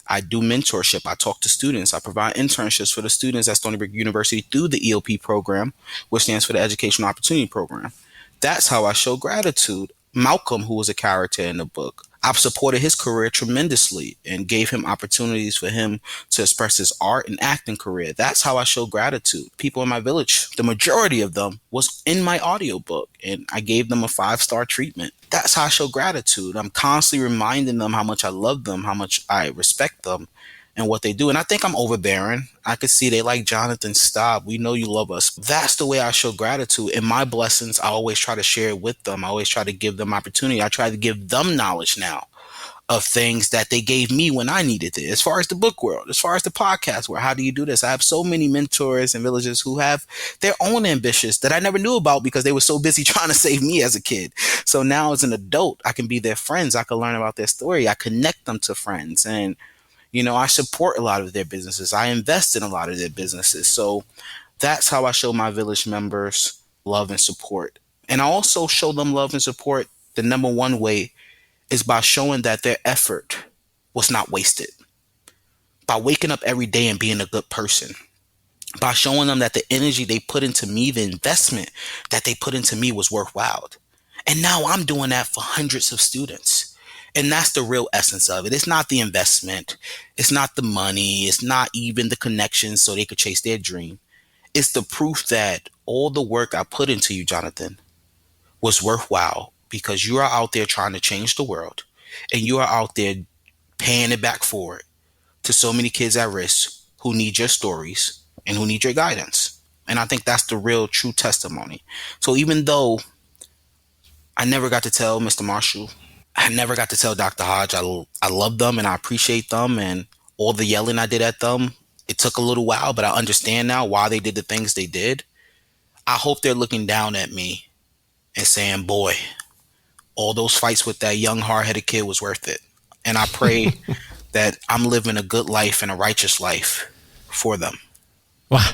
I do mentorship. I talk to students. I provide internships for the students at Stony Brook University through the EOP program, which stands for the Educational Opportunity Program. That's how I show gratitude. Malcolm, who was a character in the book, I've supported his career tremendously and gave him opportunities for him to express his art and acting career. That's how I show gratitude. People in my village, the majority of them was in my audiobook, and I gave them a 5-star treatment. That's how I show gratitude. I'm constantly reminding them how much I love them, how much I respect them, and what they do. And I think I'm overbearing. I could see they like, Jonathan, stop. We know you love us. That's the way I show gratitude. In my blessings, I always try to share it with them. I always try to give them opportunity. I try to give them knowledge now of things that they gave me when I needed it. As far as the book world, as far as the podcast world, how do you do this? I have so many mentors and villagers who have their own ambitions that I never knew about because they were so busy trying to save me as a kid. So now as an adult, I can be their friends. I can learn about their story. I connect them to friends, and I support a lot of their businesses. I invest in a lot of their businesses. So that's how I show my village members love and support. And I also show them love and support. The number one way is by showing that their effort was not wasted. By waking up every day and being a good person. By showing them that the energy they put into me, the investment that they put into me was worthwhile. And now I'm doing that for hundreds of students. And that's the real essence of it. It's not the investment. It's not the money. It's not even the connections so they could chase their dream. It's the proof that all the work I put into you, Jonathan, was worthwhile because you are out there trying to change the world, and you are out there paying it back forward to so many kids at risk who need your stories and who need your guidance. And I think that's the real true testimony. So even though I never got to tell Mr. Marshall, I never got to tell Dr. Hodge I love them and I appreciate them, and all the yelling I did at them, it took a little while, but I understand now why they did the things they did. I hope they're looking down at me and saying, boy, all those fights with that young hard-headed kid was worth it. And I pray that I'm living a good life and a righteous life for them. Wow.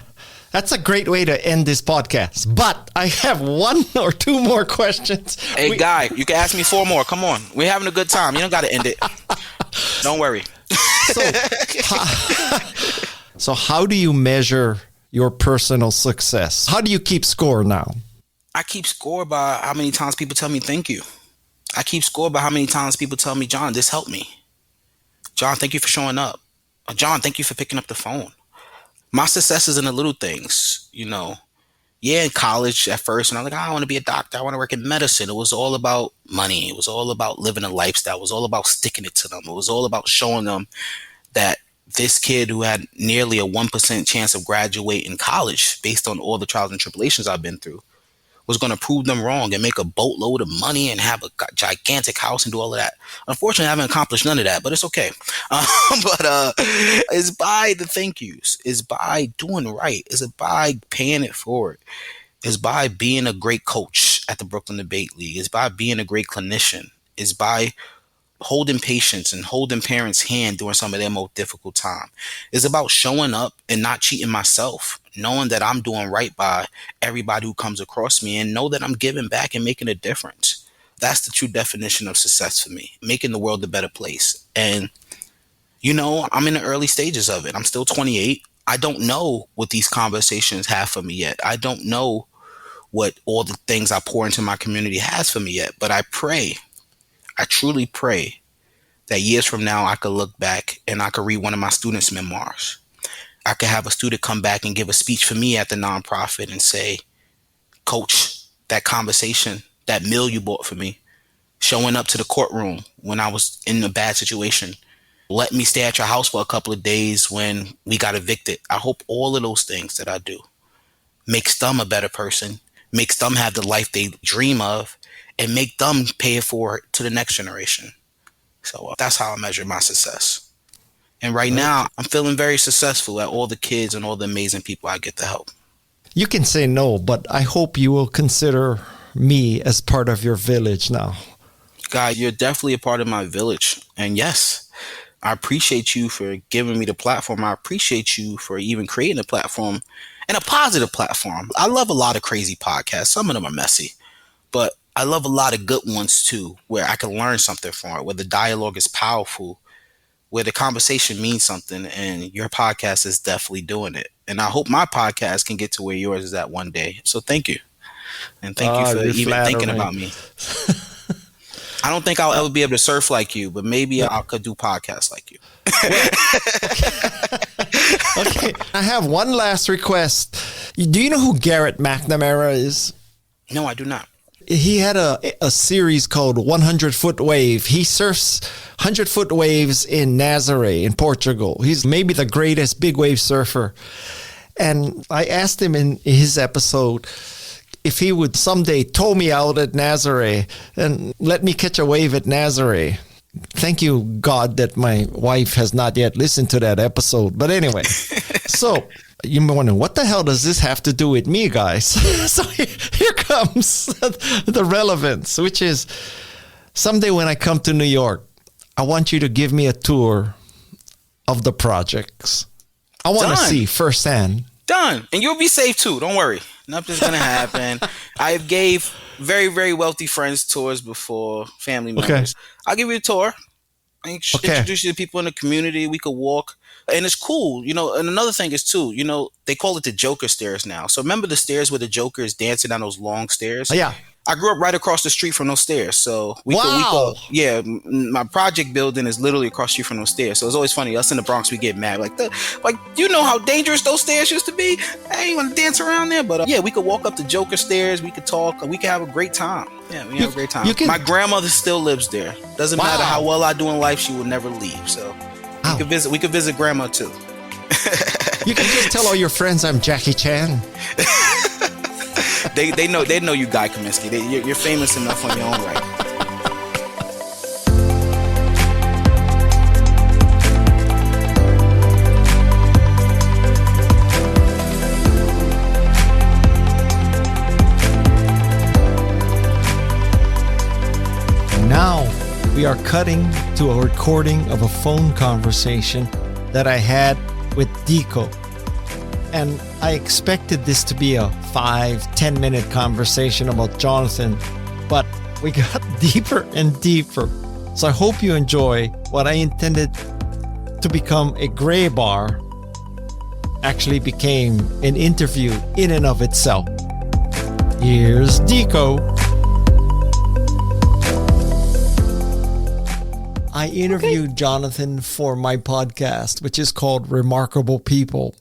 That's a great way to end this podcast. But I have one or two more questions. Hey, Guy, you can ask me 4 more. Come on. We're having a good time. You don't got to end it. Don't worry. So how do you measure your personal success? How do you keep score now? I keep score by how many times people tell me thank you. I keep score by how many times people tell me, John, this helped me. John, thank you for showing up. John, thank you for picking up the phone. My success is in the little things, Yeah, in college at first, when I was like, I want to be a doctor. I want to work in medicine. It was all about money. It was all about living a lifestyle. It was all about sticking it to them. It was all about showing them that this kid who had nearly a 1% chance of graduating college based on all the trials and tribulations I've been through was going to prove them wrong and make a boatload of money and have a gigantic house and do all of that. Unfortunately, I haven't accomplished none of that, but it's okay. But it's by the thank yous. It's by doing right. It's by paying it forward. It's by being a great coach at the Brooklyn Debate League. It's by being a great clinician. It's by holding patience and holding parents' hand during some of their most difficult time. It's about showing up and not cheating myself, knowing that I'm doing right by everybody who comes across me, and know that I'm giving back and making a difference. That's the true definition of success for me, making the world a better place. And, I'm in the early stages of it. I'm still 28. I don't know what these conversations have for me yet. I don't know what all the things I pour into my community has for me yet. But I truly pray that years from now, I could look back and I could read one of my students' memoirs. I could have a student come back and give a speech for me at the nonprofit and say, Coach, that conversation, that meal you bought for me, showing up to the courtroom when I was in a bad situation, let me stay at your house for a couple of days when we got evicted. I hope all of those things that I do makes them a better person, makes them have the life they dream of, and make them pay it forward to the next generation. So that's how I measure my success. And right now, I'm feeling very successful at all the kids and all the amazing people I get to help. You can say no, but I hope you will consider me as part of your village now. Guy, you're definitely a part of my village. And yes, I appreciate you for giving me the platform. I appreciate you for even creating a platform, and a positive platform. I love a lot of crazy podcasts. Some of them are messy, but I love a lot of good ones too, where I can learn something from it, where the dialogue is powerful, where the conversation means something, and your podcast is definitely doing it. And I hope my podcast can get to where yours is at one day. So thank you. And thank you for even thinking about me. I don't think I'll ever be able to surf like you, but maybe I could do podcasts like you. Okay. I have one last request. Do you know who Garrett McNamara is? No, I do not. He had a series called 100 Foot Wave. He surfs 100-foot waves in Nazaré in Portugal. He's maybe the greatest big wave surfer. And I asked him in his episode if he would someday tow me out at Nazaré and let me catch a wave at Nazaré. Thank you, God, that my wife has not yet listened to that episode. But anyway, so you may wonder, what the hell does this have to do with me, guys? So here comes the relevance, which is someday when I come to New York, I want you to give me a tour of the projects. I want to see firsthand. Done. And you'll be safe too. Don't worry. Nothing's going to happen. I gave very, very wealthy friends tours before, family members. Okay. I'll give you a tour. Introduce you to people in the community. We could walk. And it's cool. And another thing is too, they call it the Joker stairs now. So remember the stairs where the Joker is dancing down those long stairs? Yeah. I grew up right across the street from those stairs. So my project building is literally across the street from those stairs. So it's always funny. Us in the Bronx, we get mad. You know how dangerous those stairs used to be? I ain't want to dance around there. But we could walk up the Joker stairs. We could talk. We could have a great time. Yeah, we have a great time. My grandmother still lives there. Doesn't matter how well I do in life, she will never leave. So we could visit grandma too. You can just tell all your friends I'm Jackie Chan. They know you, Guy Kaminsky. You're famous enough on your own right. Now we are cutting to a recording of a phone conversation that I had with DiCo. And I expected this to be a 5-10 minute conversation about Jonathan, but we got deeper and deeper. So I hope you enjoy what I intended to become a gray bar actually became an interview in and of itself. Here's DiCo. I interviewed Jonathan for my podcast, which is called Remarkable People.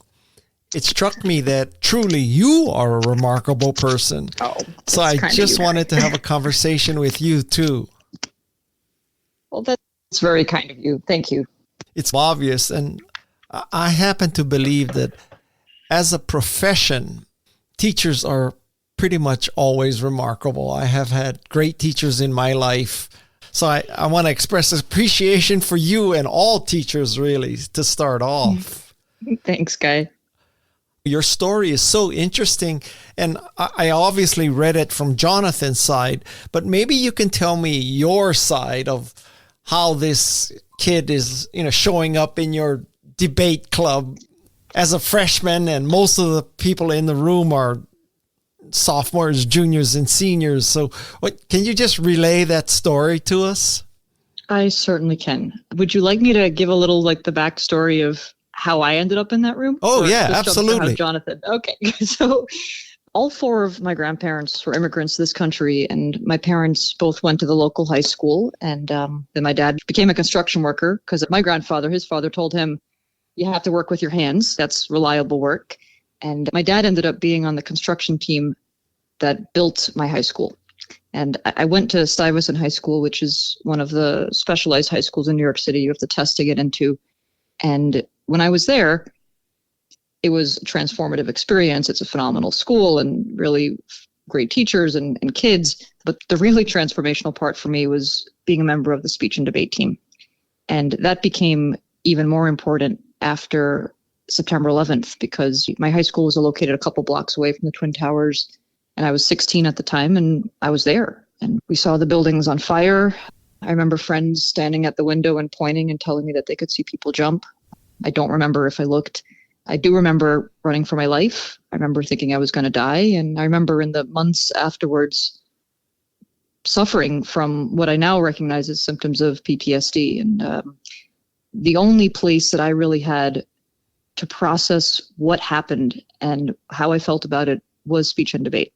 It struck me that truly you are a remarkable person. So I just wanted to have a conversation with you too. Well, that's very kind of you. Thank you. It's obvious. And I happen to believe that as a profession, teachers are pretty much always remarkable. I have had great teachers in my life. So I want to express appreciation for you and all teachers, really, to start off. Thanks, Guy. Your story is so interesting, and I obviously read it from Jonathan's side, but maybe you can tell me your side of how this kid is, showing up in your debate club as a freshman, and most of the people in the room are sophomores, juniors, and seniors. So can you just relay that story to us? I certainly can. Would you like me to give a little the backstory of how I ended up in that room? Oh, yeah, absolutely. Jonathan. Okay. So all four of my grandparents were immigrants to this country, and my parents both went to the local high school. And then my dad became a construction worker because my grandfather, his father, told him, you have to work with your hands. That's reliable work. And my dad ended up being on the construction team that built my high school. And I went to Stuyvesant High School, which is one of the specialized high schools in New York City. You have to test to get into. And when I was there, it was a transformative experience. It's a phenomenal school and really great teachers and kids. But the really transformational part for me was being a member of the speech and debate team. And that became even more important after September 11th, because my high school was located a couple blocks away from the Twin Towers. And I was 16 at the time, and I was there. And we saw the buildings on fire. I remember friends standing at the window and pointing and telling me that they could see people jump. I don't remember if I looked. I do remember running for my life. I remember thinking I was going to die. And I remember in the months afterwards suffering from what I now recognize as symptoms of PTSD. And the only place that I really had to process what happened and how I felt about it was speech and debate.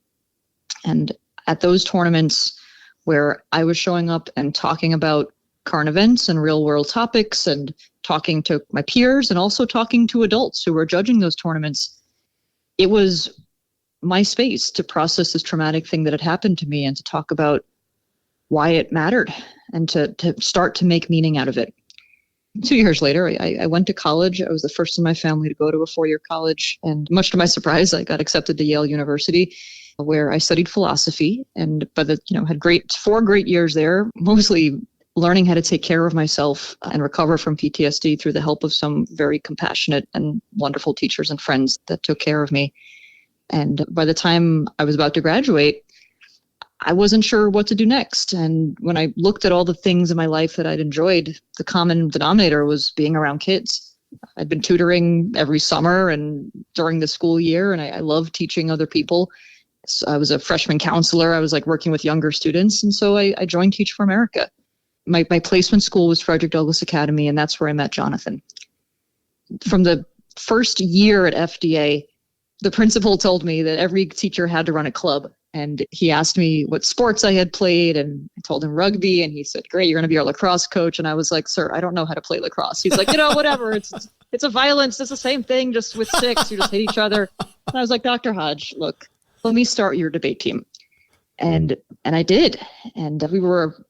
And at those tournaments where I was showing up and talking about current events and real world topics and talking to my peers and also talking to adults who were judging those tournaments, it was my space to process this traumatic thing that had happened to me and to talk about why it mattered and to start to make meaning out of it. 2 years later, I went to college. I was the first in my family to go to a four-year college. And much to my surprise, I got accepted to Yale University, where I studied philosophy and had 4 great years there, mostly learning how to take care of myself and recover from PTSD through the help of some very compassionate and wonderful teachers and friends that took care of me. And by the time I was about to graduate, I wasn't sure what to do next. And when I looked at all the things in my life that I'd enjoyed, the common denominator was being around kids. I'd been tutoring every summer and during the school year, and I loved teaching other people. So I was a freshman counselor. I was working with younger students. And so I joined Teach for America. My placement school was Frederick Douglass Academy, and that's where I met Jonathan. From the first year at FDA, the principal told me that every teacher had to run a club. And he asked me what sports I had played, and I told him rugby, and he said, great, you're going to be our lacrosse coach. And I was like, sir, I don't know how to play lacrosse. He's like, whatever. It's a violence. It's the same thing, just with sticks. You just hit each other. And I was like, Dr. Hodge, look, let me start your debate team. And I did. And we were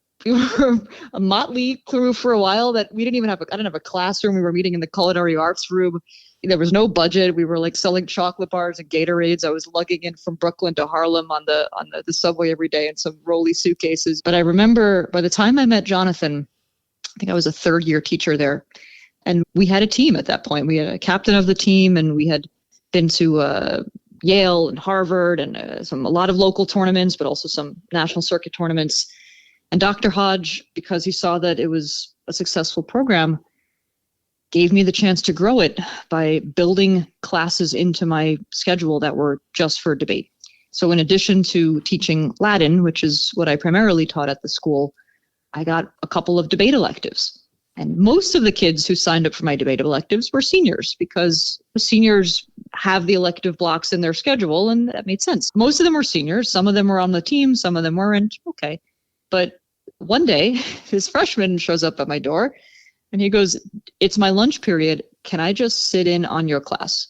a motley crew for a while that we didn't even have I didn't have a classroom. We were meeting in the culinary arts room. There was no budget. We were selling chocolate bars and Gatorades. I was lugging in from Brooklyn to Harlem on the subway every day in some rolly suitcases. But I remember by the time I met Jonathan, I think I was a third-year teacher there, and we had a team at that point. We had a captain of the team, and we had been to Yale and Harvard and a lot of local tournaments, but also some national circuit tournaments. And Dr. Hodge, because he saw that it was a successful program, gave me the chance to grow it by building classes into my schedule that were just for debate. So in addition to teaching Latin, which is what I primarily taught at the school, I got a couple of debate electives. And most of the kids who signed up for my debate electives were seniors, because seniors have the elective blocks in their schedule, and that made sense. Most of them were seniors. Some of them were on the team. Some of them weren't. Okay. But one day, this freshman shows up at my door, and he goes, it's my lunch period. Can I just sit in on your class?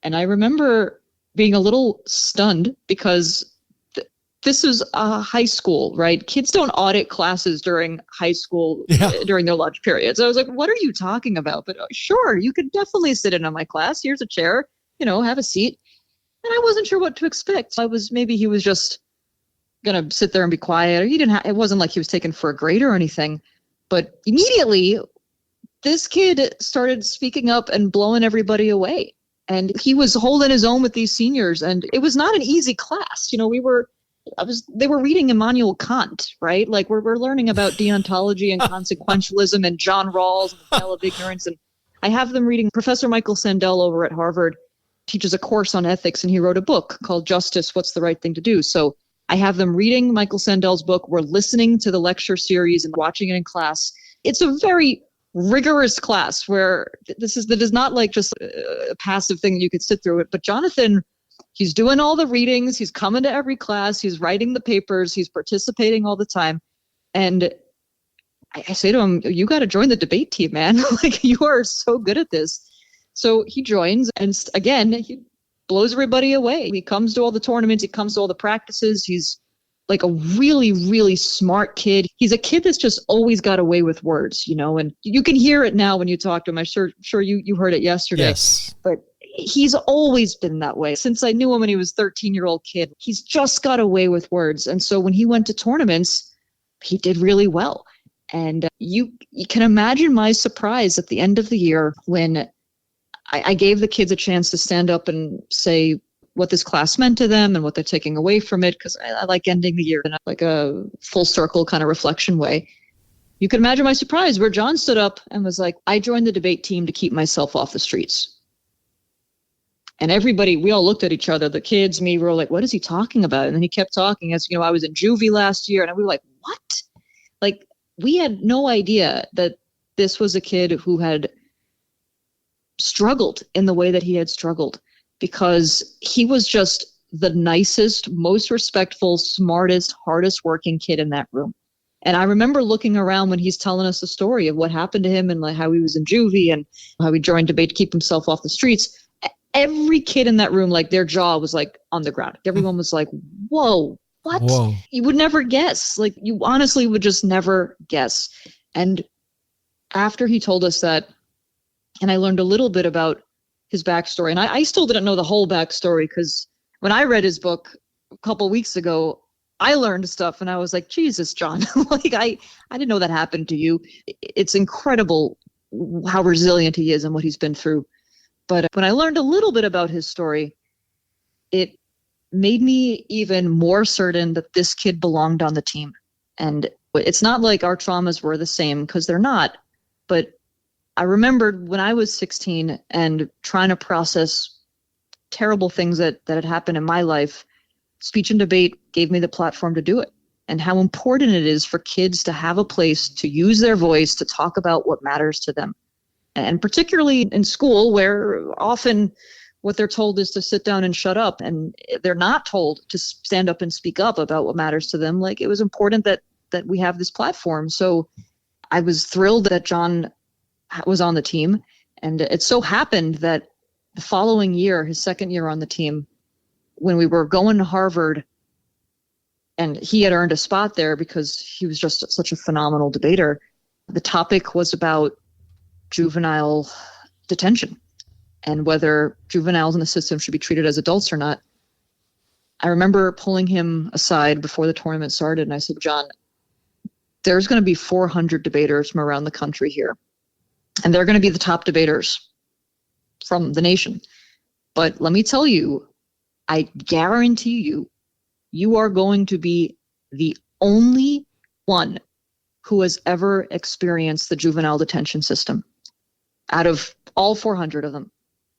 And I remember being a little stunned because this is a high school, right? Kids don't audit classes during high school, during their lunch periods. I was like, what are you talking about? But sure, you could definitely sit in on my class. Here's a chair, have a seat. And I wasn't sure what to expect. Maybe he was just going to sit there and be quiet. Or it wasn't like he was taken for a grade or anything. But immediately, this kid started speaking up and blowing everybody away. And he was holding his own with these seniors. And it was not an easy class. We were they were reading Immanuel Kant, right? Like we're learning about deontology and consequentialism and John Rawls and the Veil of Ignorance. And I have them reading Professor Michael Sandel over at Harvard teaches a course on ethics, and he wrote a book called Justice, What's the Right Thing to Do? So I have them reading Michael Sandel's book. We're listening to the lecture series and watching it in class. It's a very rigorous class where that is not like just a passive thing you could sit through it. But Jonathan, he's doing all the readings. He's coming to every class. He's writing the papers. He's participating all the time. And I say to him, you got to join the debate team, man. Like you are so good at this. So he joins, and again, he blows everybody away. He comes to all the tournaments. He comes to all the practices. He's like a really, really smart kid. He's a kid that's just always got away with words, and you can hear it now when you talk to him. I'm sure you heard it yesterday. Yes. But he's always been that way. Since I knew him when he was a 13-year-old kid, he's just got away with words. And so when he went to tournaments, he did really well. And you can imagine my surprise at the end of the year when I gave the kids a chance to stand up and say what this class meant to them and what they're taking away from it, because I like ending the year in like a full circle kind of reflection way. You can imagine my surprise where John stood up and was like, I joined the debate team to keep myself off the streets. And everybody, we all looked at each other, the kids, me, we were like, what is he talking about? And then he kept talking as, I was in juvie last year, and we were like, what? Like, we had no idea that this was a kid who had struggled in the way that he had struggled, because he was just the nicest, most respectful, smartest, hardest working kid in that room. And I remember looking around when he's telling us the story of what happened to him and like how he was in juvie and how he joined debate to keep himself off the streets. Every kid in that room, like their jaw was like on the ground. Everyone was like, whoa, what? Whoa. You would never guess. Like you honestly would just never guess. And after he told us that, and I learned a little bit about his backstory, and I still didn't know the whole backstory, because when I read his book a couple weeks ago, I learned stuff and I was like, Jesus, John, like I didn't know that happened to you. It's incredible how resilient he is and what he's been through. But when I learned a little bit about his story, it made me even more certain that this kid belonged on the team. And it's not like our traumas were the same, because they're not. But I remembered when I was 16 and trying to process terrible things that had happened in my life, speech and debate gave me the platform to do it. And how important it is for kids to have a place to use their voice, to talk about what matters to them. And particularly in school, where often what they're told is to sit down and shut up, and they're not told to stand up and speak up about what matters to them. Like, it was important that we have this platform. So I was thrilled that John was on the team. And it so happened that the following year, his second year on the team, when we were going to Harvard, and he had earned a spot there because he was just such a phenomenal debater, the topic was about juvenile detention and whether juveniles in the system should be treated as adults or not. I remember pulling him aside before the tournament started, and I said, John, there's going to be 400 debaters from around the country here, and they're going to be the top debaters from the nation. But let me tell you, I guarantee you, you are going to be the only one who has ever experienced the juvenile detention system out of all 400 of them.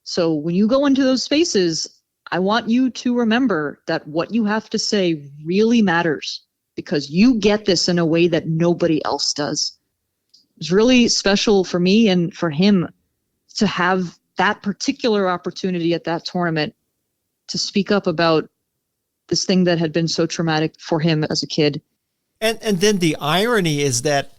So when you go into those spaces, I want you to remember that what you have to say really matters, because you get this in a way that nobody else does. It's really special for me and for him to have that particular opportunity at that tournament to speak up about this thing that had been so traumatic for him as a kid. And then the irony is that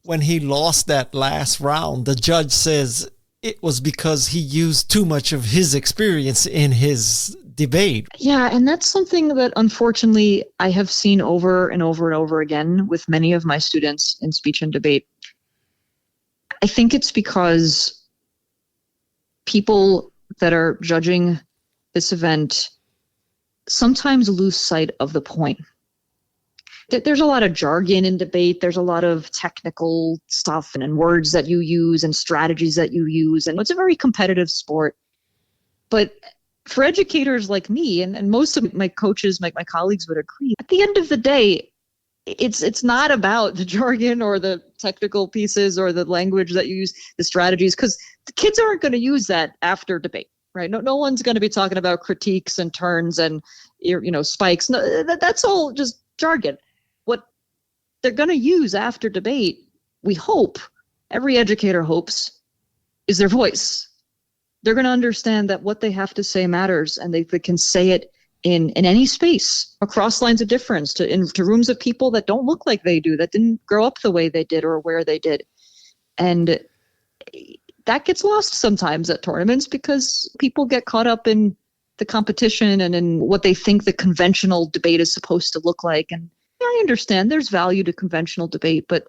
when he lost that last round, the judge says it was because he used too much of his experience in his debate. Yeah, and that's something that unfortunately I have seen over and over and over again with many of my students in speech and debate. I think it's because people that are judging this event sometimes lose sight of the point. There's a lot of jargon in debate. There's a lot of technical stuff and words that you use and strategies that you use. And it's a very competitive sport. But for educators like me, and most of my coaches, my colleagues would agree, at the end of the day, it's not about the jargon or the technical pieces or the language that you use, the strategies, because the kids aren't going to use that after debate, right? No one's going to be talking about critiques and turns and spikes. No, that's all just jargon. What they're going to use after debate, we hope, every educator hopes, is their voice. They're going to understand that what they have to say matters, and they can say it in any space, across lines of difference, into rooms of people that don't look like they do, that didn't grow up the way they did or where they did. And that gets lost sometimes at tournaments because people get caught up in the competition and in what they think the conventional debate is supposed to look like. And I understand there's value to conventional debate, but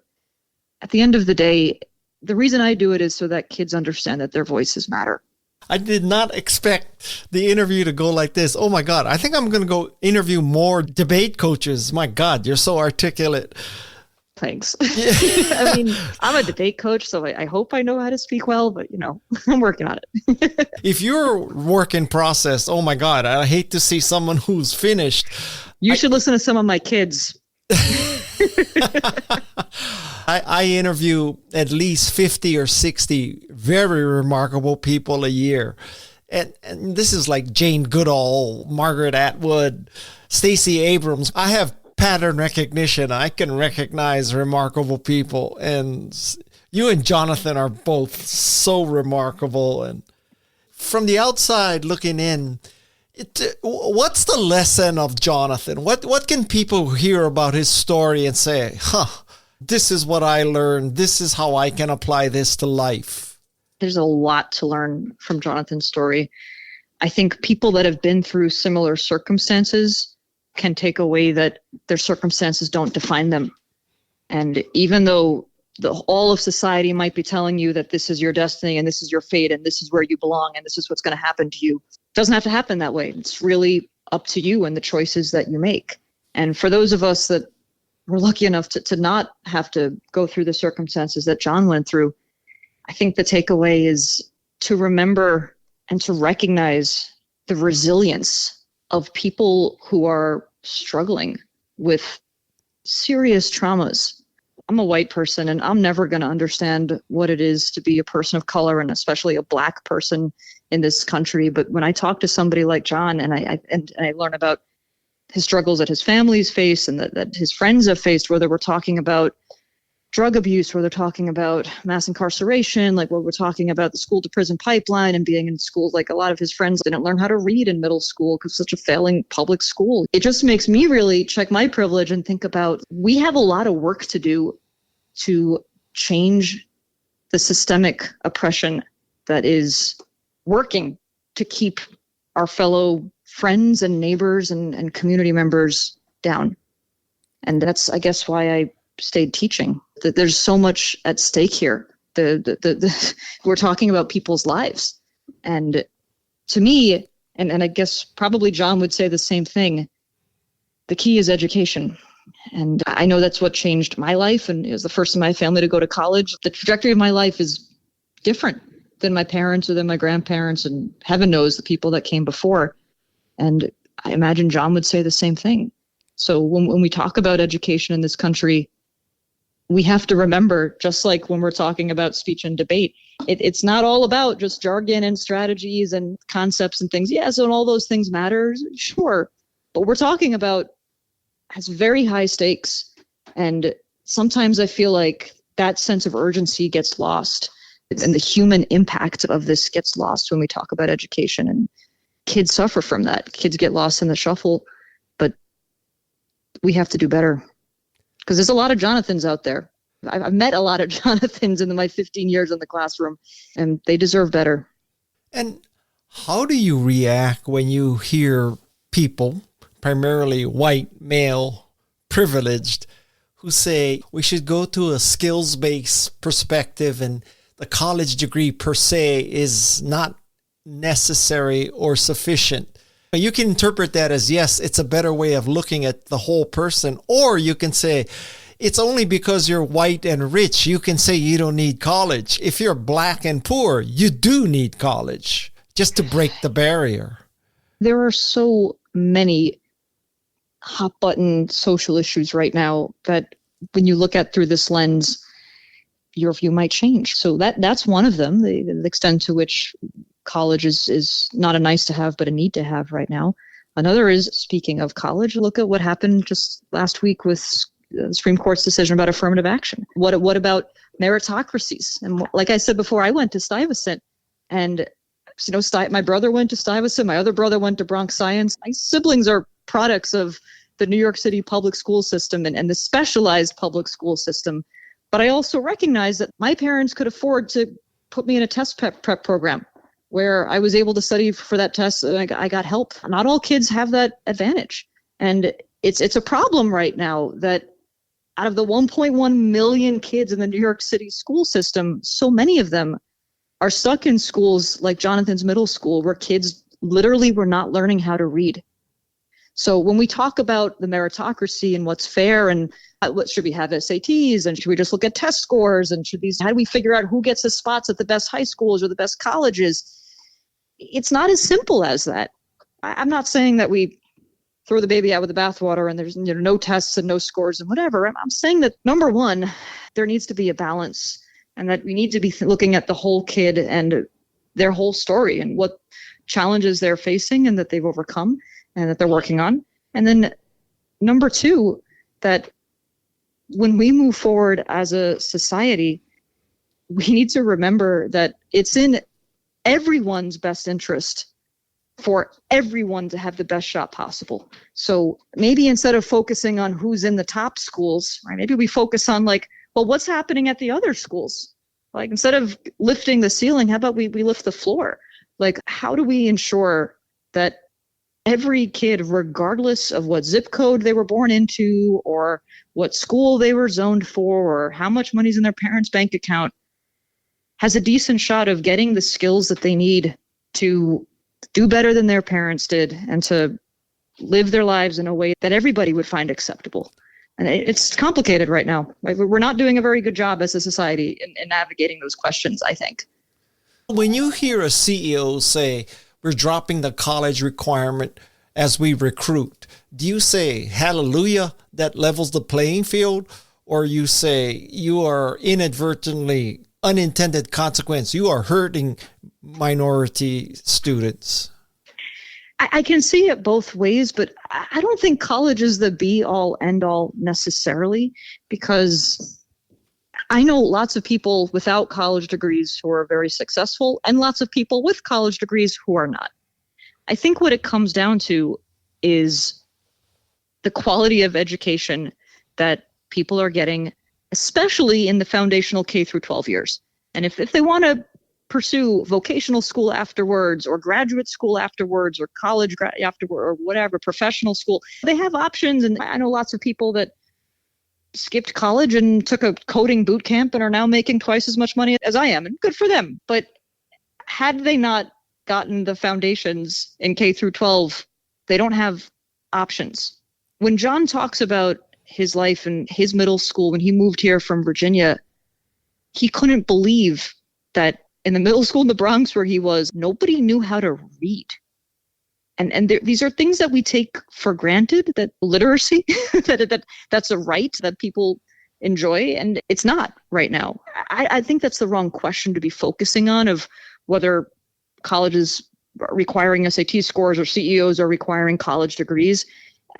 at the end of the day, the reason I do it is so that kids understand that their voices matter. I did not expect the interview to go like this. Oh my God, I think I'm going to go interview more debate coaches. My God, you're so articulate. Thanks. I mean, I'm a debate coach, so I hope I know how to speak well, but I'm working on it. If you're work in process, oh my God, I hate to see someone who's finished. You should listen to some of my kids. I interview at least 50 or 60 very remarkable people a year. And this is like Jane Goodall, Margaret Atwood, Stacey Abrams. I have pattern recognition. I can recognize remarkable people. And you and Jonathan are both so remarkable. And from the outside looking in, what's the lesson of Jonathan? What can people hear about his story and say, this is what I learned. This is how I can apply this to life? There's a lot to learn from Jonathan's story. I think people that have been through similar circumstances can take away that their circumstances don't define them. And even though all of society might be telling you that this is your destiny and this is your fate and this is where you belong and this is what's going to happen to you, it doesn't have to happen that way. It's really up to you and the choices that you make. And for those of us that were lucky enough to not have to go through the circumstances that John went through, I think the takeaway is to remember and to recognize the resilience of people who are struggling with serious traumas. I'm a white person and I'm never going to understand what it is to be a person of color and especially a Black person in this country. But when I talk to somebody like John and I learn about his struggles that his family's faced and that his friends have faced, whether we're talking about drug abuse, whether they're talking about mass incarceration, like where we're talking about the school to prison pipeline and being in schools, like a lot of his friends didn't learn how to read in middle school because such a failing public school. It just makes me really check my privilege and think about, we have a lot of work to do to change the systemic oppression that is working to keep our fellow friends and neighbors and community members down. And that's, I guess, why I stayed teaching. That there's so much at stake here. We're talking about people's lives. And to me, and I guess probably John would say the same thing, the key is education. And I know that's what changed my life. And it was the first in my family to go to college. The trajectory of my life is different than my parents or than my grandparents, and heaven knows the people that came before. And I imagine John would say the same thing. So when we talk about education in this country, we have to remember, just like when we're talking about speech and debate, it's not all about just jargon and strategies and concepts and things. Yeah, so all those things matter, sure. But we're talking about has very high stakes. And sometimes I feel like that sense of urgency gets lost and the human impact of this gets lost when we talk about education. And kids suffer from that. Kids get lost in the shuffle, but we have to do better. Because there's a lot of Jonathans out there. I've met a lot of Jonathans in my 15 years in the classroom, and they deserve better. And how do you react when you hear people, primarily white, male, privileged, who say we should go to a skills-based perspective and the college degree per se is not necessary or sufficient? You can interpret that as, yes, it's a better way of looking at the whole person. Or you can say, it's only because you're white and rich, you can say you don't need college. If you're Black and poor, you do need college just to break the barrier. There are so many hot button social issues right now that when you look at through this lens, your view might change. So that's one of them, the extent to which college is not a nice to have, but a need to have right now. Another is, speaking of college, look at what happened just last week with the Supreme Court's decision about affirmative action. What about meritocracies? And like I said before, I went to Stuyvesant, and my brother went to Stuyvesant, my other brother went to Bronx Science. My siblings are products of the New York City public school system and the specialized public school system. But I also recognize that my parents could afford to put me in a test prep program where I was able to study for that test and I got help. Not all kids have that advantage. And it's a problem right now that out of the 1.1 million kids in the New York City school system, so many of them are stuck in schools like Jonathan's middle school where kids literally were not learning how to read. So when we talk about the meritocracy and what's fair and what should we have SATs and should we just look at test scores and how do we figure out who gets the spots at the best high schools or the best colleges? It's not as simple as that. I'm not saying that we throw the baby out with the bathwater and there's no tests and no scores and whatever. I'm saying that number one, there needs to be a balance and that we need to be looking at the whole kid and their whole story and what challenges they're facing and that they've overcome and that they're working on. And then number two, that when we move forward as a society, we need to remember that it's in everyone's best interest for everyone to have the best shot possible. So maybe instead of focusing on who's in the top schools, right, maybe we focus on what's happening at the other schools? Like instead of lifting the ceiling, how about we lift the floor? Like, how do we ensure that every kid, regardless of what zip code they were born into or what school they were zoned for or how much money's in their parents' bank account, has a decent shot of getting the skills that they need to do better than their parents did and to live their lives in a way that everybody would find acceptable. And it's complicated right now. We're not doing a very good job as a society in navigating those questions, I think. When you hear a CEO say, we're dropping the college requirement as we recruit, do you say, hallelujah, that levels the playing field? Or you say, you are inadvertently, unintended consequence, you are hurting minority students? I can see it both ways, but I don't think college is the be-all, end-all necessarily, because I know lots of people without college degrees who are very successful and lots of people with college degrees who are not. I think what it comes down to is the quality of education that people are getting, especially in the foundational K through 12 years. And if they want to pursue vocational school afterwards or graduate school afterwards or college afterward or whatever, professional school, they have options. And I know lots of people that skipped college and took a coding boot camp and are now making twice as much money as I am, and good for them. But had they not gotten the foundations in K through 12, they don't have options. When John talks about his life and his middle school, when he moved here from Virginia, he couldn't believe that in the middle school in the Bronx where he was, nobody knew how to read. And these are things that we take for granted, that literacy, that's a right that people enjoy, and it's not right now. I think that's the wrong question to be focusing on, of whether colleges are requiring SAT scores or CEOs are requiring college degrees.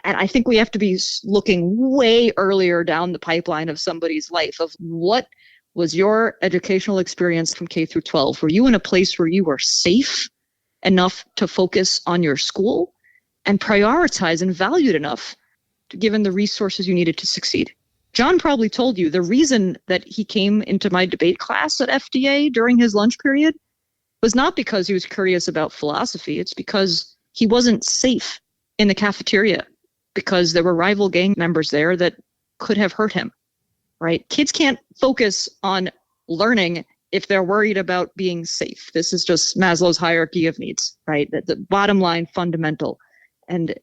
And I think we have to be looking way earlier down the pipeline of somebody's life of what was your educational experience from K through 12? Were you in a place where you were safe enough to focus on your school and prioritize and valued enough given the resources you needed to succeed? John probably told you the reason that he came into my debate class at FDA during his lunch period was not because he was curious about philosophy. It's because he wasn't safe in the cafeteria because there were rival gang members there that could have hurt him. Right? Kids can't focus on learning if they're worried about being safe. This is just Maslow's hierarchy of needs, right? The bottom line, fundamental. And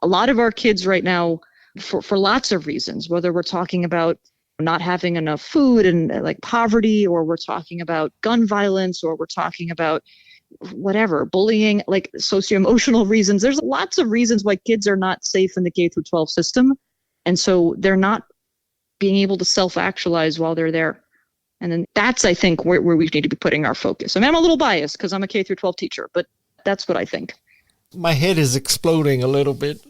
a lot of our kids right now, for lots of reasons, whether we're talking about not having enough food and like poverty, or we're talking about gun violence, or we're talking about whatever, bullying, like socio-emotional reasons. There's lots of reasons why kids are not safe in the K through 12 system. And so they're not being able to self-actualize while they're there. And then that's, I think, where we need to be putting our focus. I mean, I'm a little biased because I'm a K through 12 teacher, but that's what I think. My head is exploding a little bit.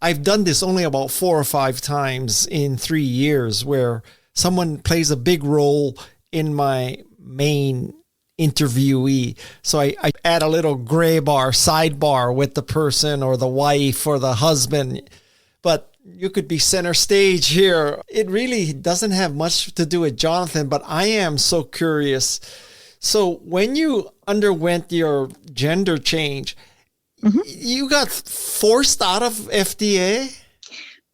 I've done this only about 4 or 5 times in 3 years where someone plays a big role in my main interviewee. So I add a little gray bar, sidebar with the person or the wife or the husband. But you could be center stage here. It really doesn't have much to do with Jonathan, but I am so curious. So when you underwent your gender change, you got forced out of FDA?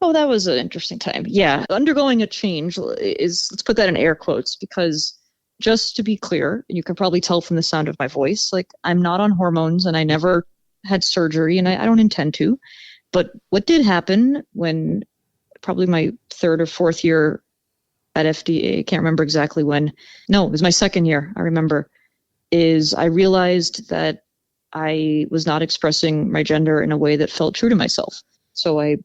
Oh, that was an interesting time. Yeah. Undergoing a change is, let's put that in air quotes, because just to be clear, and you can probably tell from the sound of my voice, like I'm not on hormones and I never had surgery and I don't intend to. But what did happen when probably my 3rd or 4th year at FDA, I can't remember exactly when. No, it was my 2nd year, I remember, is I realized that I was not expressing my gender in a way that felt true to myself. So I,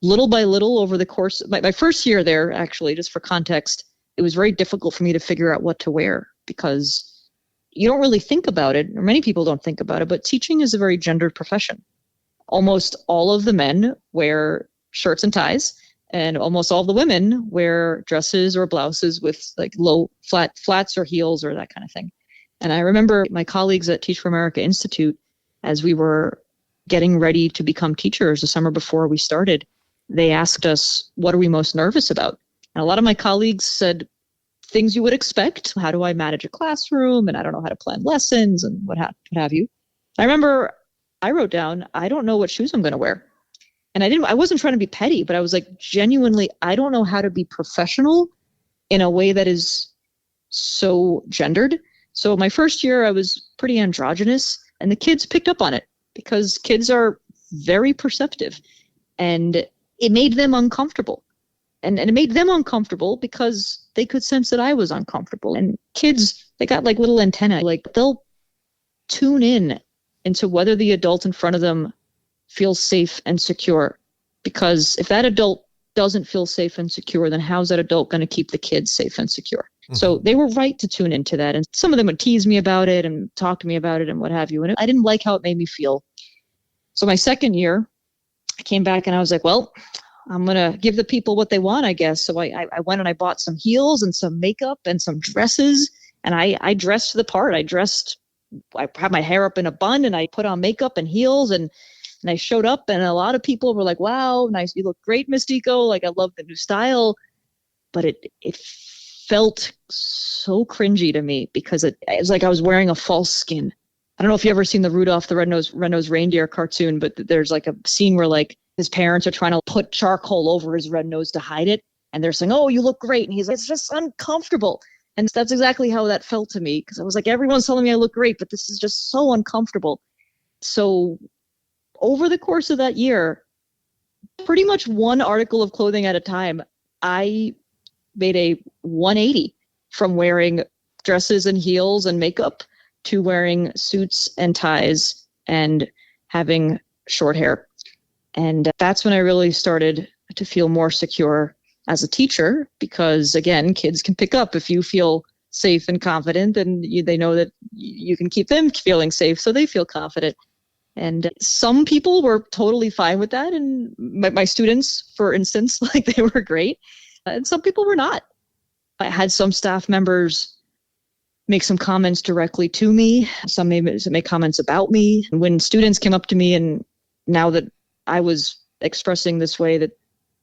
little by little over the course, my first year there, actually, just for context, it was very difficult for me to figure out what to wear because you don't really think about it, or many people don't think about it, but teaching is a very gendered profession. Almost all of the men wear shirts and ties, and almost all the women wear dresses or blouses with like low flats or heels or that kind of thing. And I remember my colleagues at Teach for America Institute, as we were getting ready to become teachers the summer before we started, they asked us, what are we most nervous about? And a lot of my colleagues said things you would expect. How do I manage a classroom? And I don't know how to plan lessons and what have you. I remember I wrote down, I don't know what shoes I'm going to wear. And I wasn't trying to be petty, but I was like, genuinely, I don't know how to be professional in a way that is so gendered. So my first year, I was pretty androgynous, and the kids picked up on it because kids are very perceptive, and it made them uncomfortable. And it made them uncomfortable because they could sense that I was uncomfortable. And kids, they got like little antennae, like they'll tune in into whether the adult in front of them feels safe and secure. Because if that adult doesn't feel safe and secure, then how's that adult going to keep the kids safe and secure? Mm-hmm. So they were right to tune into that. And some of them would tease me about it and talk to me about it and what have you. And I didn't like how it made me feel. So my second year, I came back and I was like, well, I'm going to give the people what they want, I guess. So I went and I bought some heels and some makeup and some dresses. And I dressed the part. I had my hair up in a bun and I put on makeup and heels and I showed up and a lot of people were like, wow, nice. You look great, Miss DiCo. Like, I love the new style. But it felt so cringy to me because it was like I was wearing a false skin. I don't know if you ever seen the Rudolph the Red-Nosed Reindeer cartoon, but there's like a scene where like his parents are trying to put charcoal over his red nose to hide it. And they're saying, oh, you look great. And he's like, it's just uncomfortable. And that's exactly how that felt to me. Because I was like, everyone's telling me I look great, but this is just so uncomfortable. So over the course of that year, pretty much one article of clothing at a time, I made a 180 from wearing dresses and heels and makeup to wearing suits and ties and having short hair. And that's when I really started to feel more secure as a teacher because, again, kids can pick up if you feel safe and confident, and they know that you can keep them feeling safe, so they feel confident. And some people were totally fine with that. And my students, for instance, like they were great. And some people were not. I had some staff members make some comments directly to me. Some make comments about me. And when students came up to me, and now that I was expressing this way, that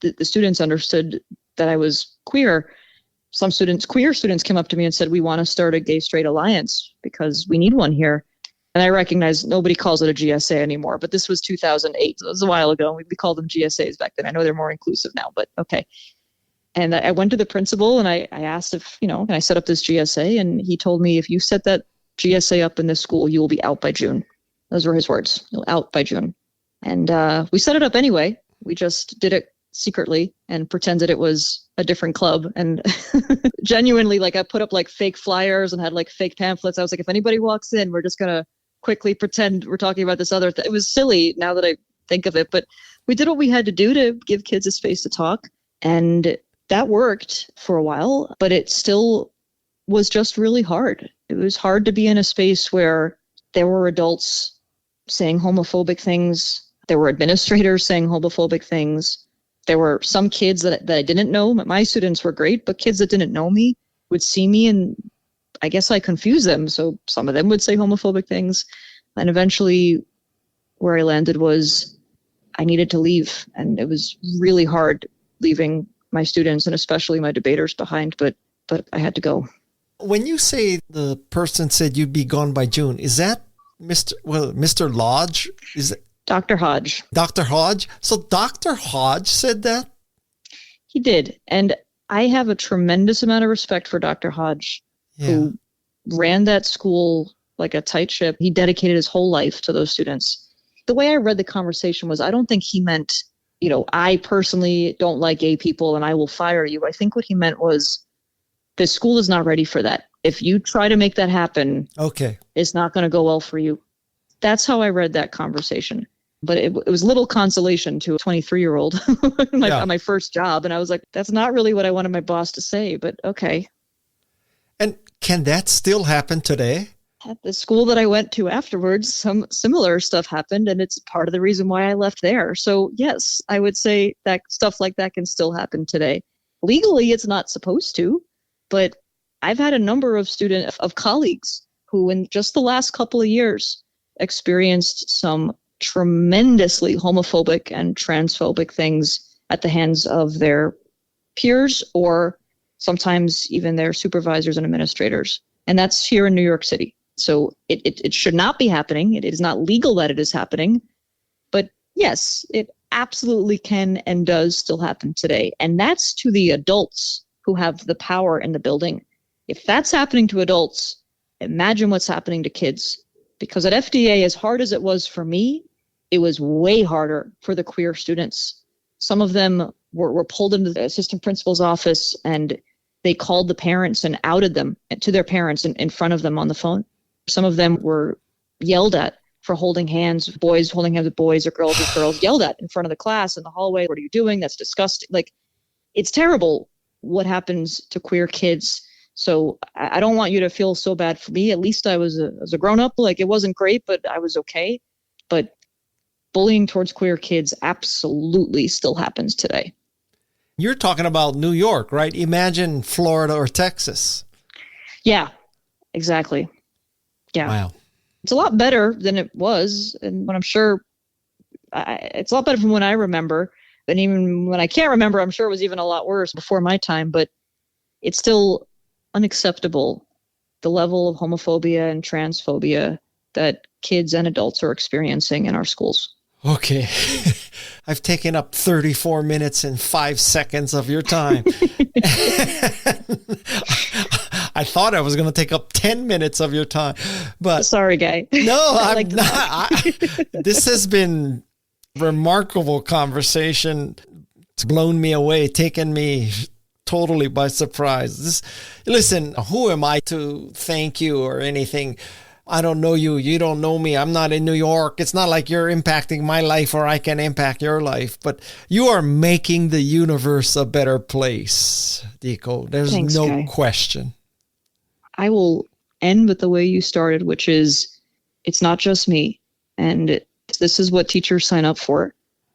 the students understood that I was queer, queer students came up to me and said, we want to start a gay-straight alliance because we need one here. And I recognize nobody calls it a GSA anymore, but this was 2008. So it was a while ago. We called them GSAs back then. I know they're more inclusive now, but okay. And I went to the principal and I asked if, can I set up this GSA? And he told me, if you set that GSA up in this school, you will be out by June. Those were his words. You'll out by June. And we set it up anyway. We just did it secretly and pretended it was a different club. And genuinely, like, I put up like fake flyers and had like fake pamphlets. I was like, if anybody walks in, we're just going to quickly pretend we're talking about this other thing. It was silly now that I think of it, but we did what we had to do to give kids a space to talk. And that worked for a while, but it still was just really hard. It was hard to be in a space where there were adults saying homophobic things. There were administrators saying homophobic things. There were some kids that I didn't know. My students were great, but kids that didn't know me would see me, and I guess I confused them. So some of them would say homophobic things. And eventually where I landed was I needed to leave. And it was really hard leaving my students and especially my debaters behind, but I had to go. When you say the person said you'd be gone by June, is that Mr. Lodge? Is it Dr. Hodge? Dr. Hodge? So Dr. Hodge said that? He did. And I have a tremendous amount of respect for Dr. Hodge, who ran that school like a tight ship. He dedicated his whole life to those students. The way I read the conversation was, I don't think he meant, I personally don't like gay people and I will fire you. I think what he meant was, the school is not ready for that. If you try to make that happen, it's not going to go well for you. That's how I read that conversation. But it was little consolation to a 23-year-old on my first job. And I was like, that's not really what I wanted my boss to say, but okay. And can that still happen today? At the school that I went to afterwards, some similar stuff happened, and it's part of the reason why I left there. So yes, I would say that stuff like that can still happen today. Legally, it's not supposed to. But I've had a number of colleagues who in just the last couple of years experienced some tremendously homophobic and transphobic things at the hands of their peers or sometimes even their supervisors and administrators. And that's here in New York City. So it should not be happening. It is not legal that it is happening. But yes, it absolutely can and does still happen today. And that's to the adults who have the power in the building. If that's happening to adults, imagine what's happening to kids. Because at FDA, as hard as it was for me, it was way harder for the queer students. Some of them were pulled into the assistant principal's office and they called the parents and outed them to their parents in front of them on the phone. Some of them were yelled at for holding hands, boys holding hands with boys or girls with girls, yelled at in front of the class in the hallway. What are you doing? That's disgusting. Like, it's terrible what happens to queer kids. So I don't want you to feel so bad for me. At least I was as a grown-up. Like, it wasn't great, but I was okay. But bullying towards queer kids absolutely still happens today. You're talking about New York, right? Imagine Florida or Texas. Yeah, exactly. Yeah. Wow. It's a lot better than it was. And when I'm sure, it's a lot better from when I remember. And even when I can't remember, I'm sure it was even a lot worse before my time, but it's still unacceptable, the level of homophobia and transphobia that kids and adults are experiencing in our schools. Okay. I've taken up 34 minutes and 5 seconds of your time. I thought I was going to take up 10 minutes of your time, but sorry, Guy. No, I'm not. This has been remarkable conversation. It's blown me away, taken me totally by surprise. Listen, who am I to thank you or anything? I don't know you. You don't know me. I'm not in New York. It's not like you're impacting my life or I can impact your life, but you are making the universe a better place, DiCo. There's no Guy. question. I will end with the way you started, which is, it's not just me. And this is what teachers sign up for.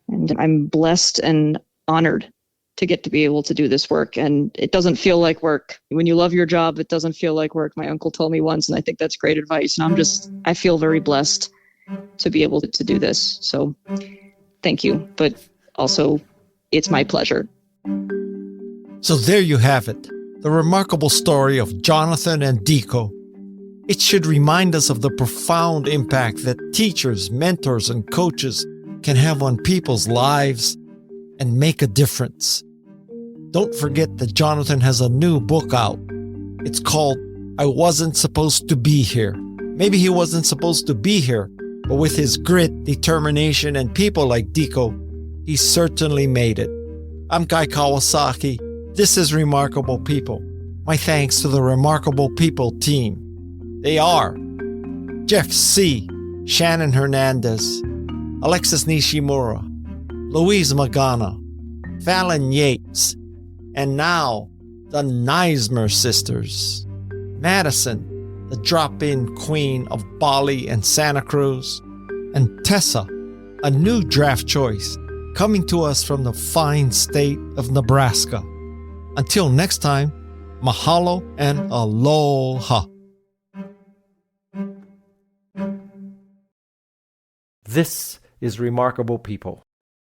And I'm blessed and honored to get to be able to do this work. And it doesn't feel like work. When you love your job, it doesn't feel like work. My uncle told me once, and I think that's great advice. And I feel very blessed to be able to do this. So thank you. But also, it's my pleasure. So there you have it. The remarkable story of Jonathan and DiCo. It should remind us of the profound impact that teachers, mentors, and coaches can have on people's lives and make a difference. Don't forget that Jonathan has a new book out. It's called I Wasn't Supposed to Be Here. Maybe he wasn't supposed to be here, but with his grit, determination, and people like DiCo, he certainly made it. I'm Guy Kawasaki. This is Remarkable People. My thanks to the Remarkable People team. They are Jeff C., Shannon Hernandez, Alexis Nishimura, Louise Magana, Fallon Yates, and now the Neismer sisters. Madison, the drop-in queen of Bali and Santa Cruz, and Tessa, a new draft choice, coming to us from the fine state of Nebraska. Until next time, mahalo and aloha. This is Remarkable People.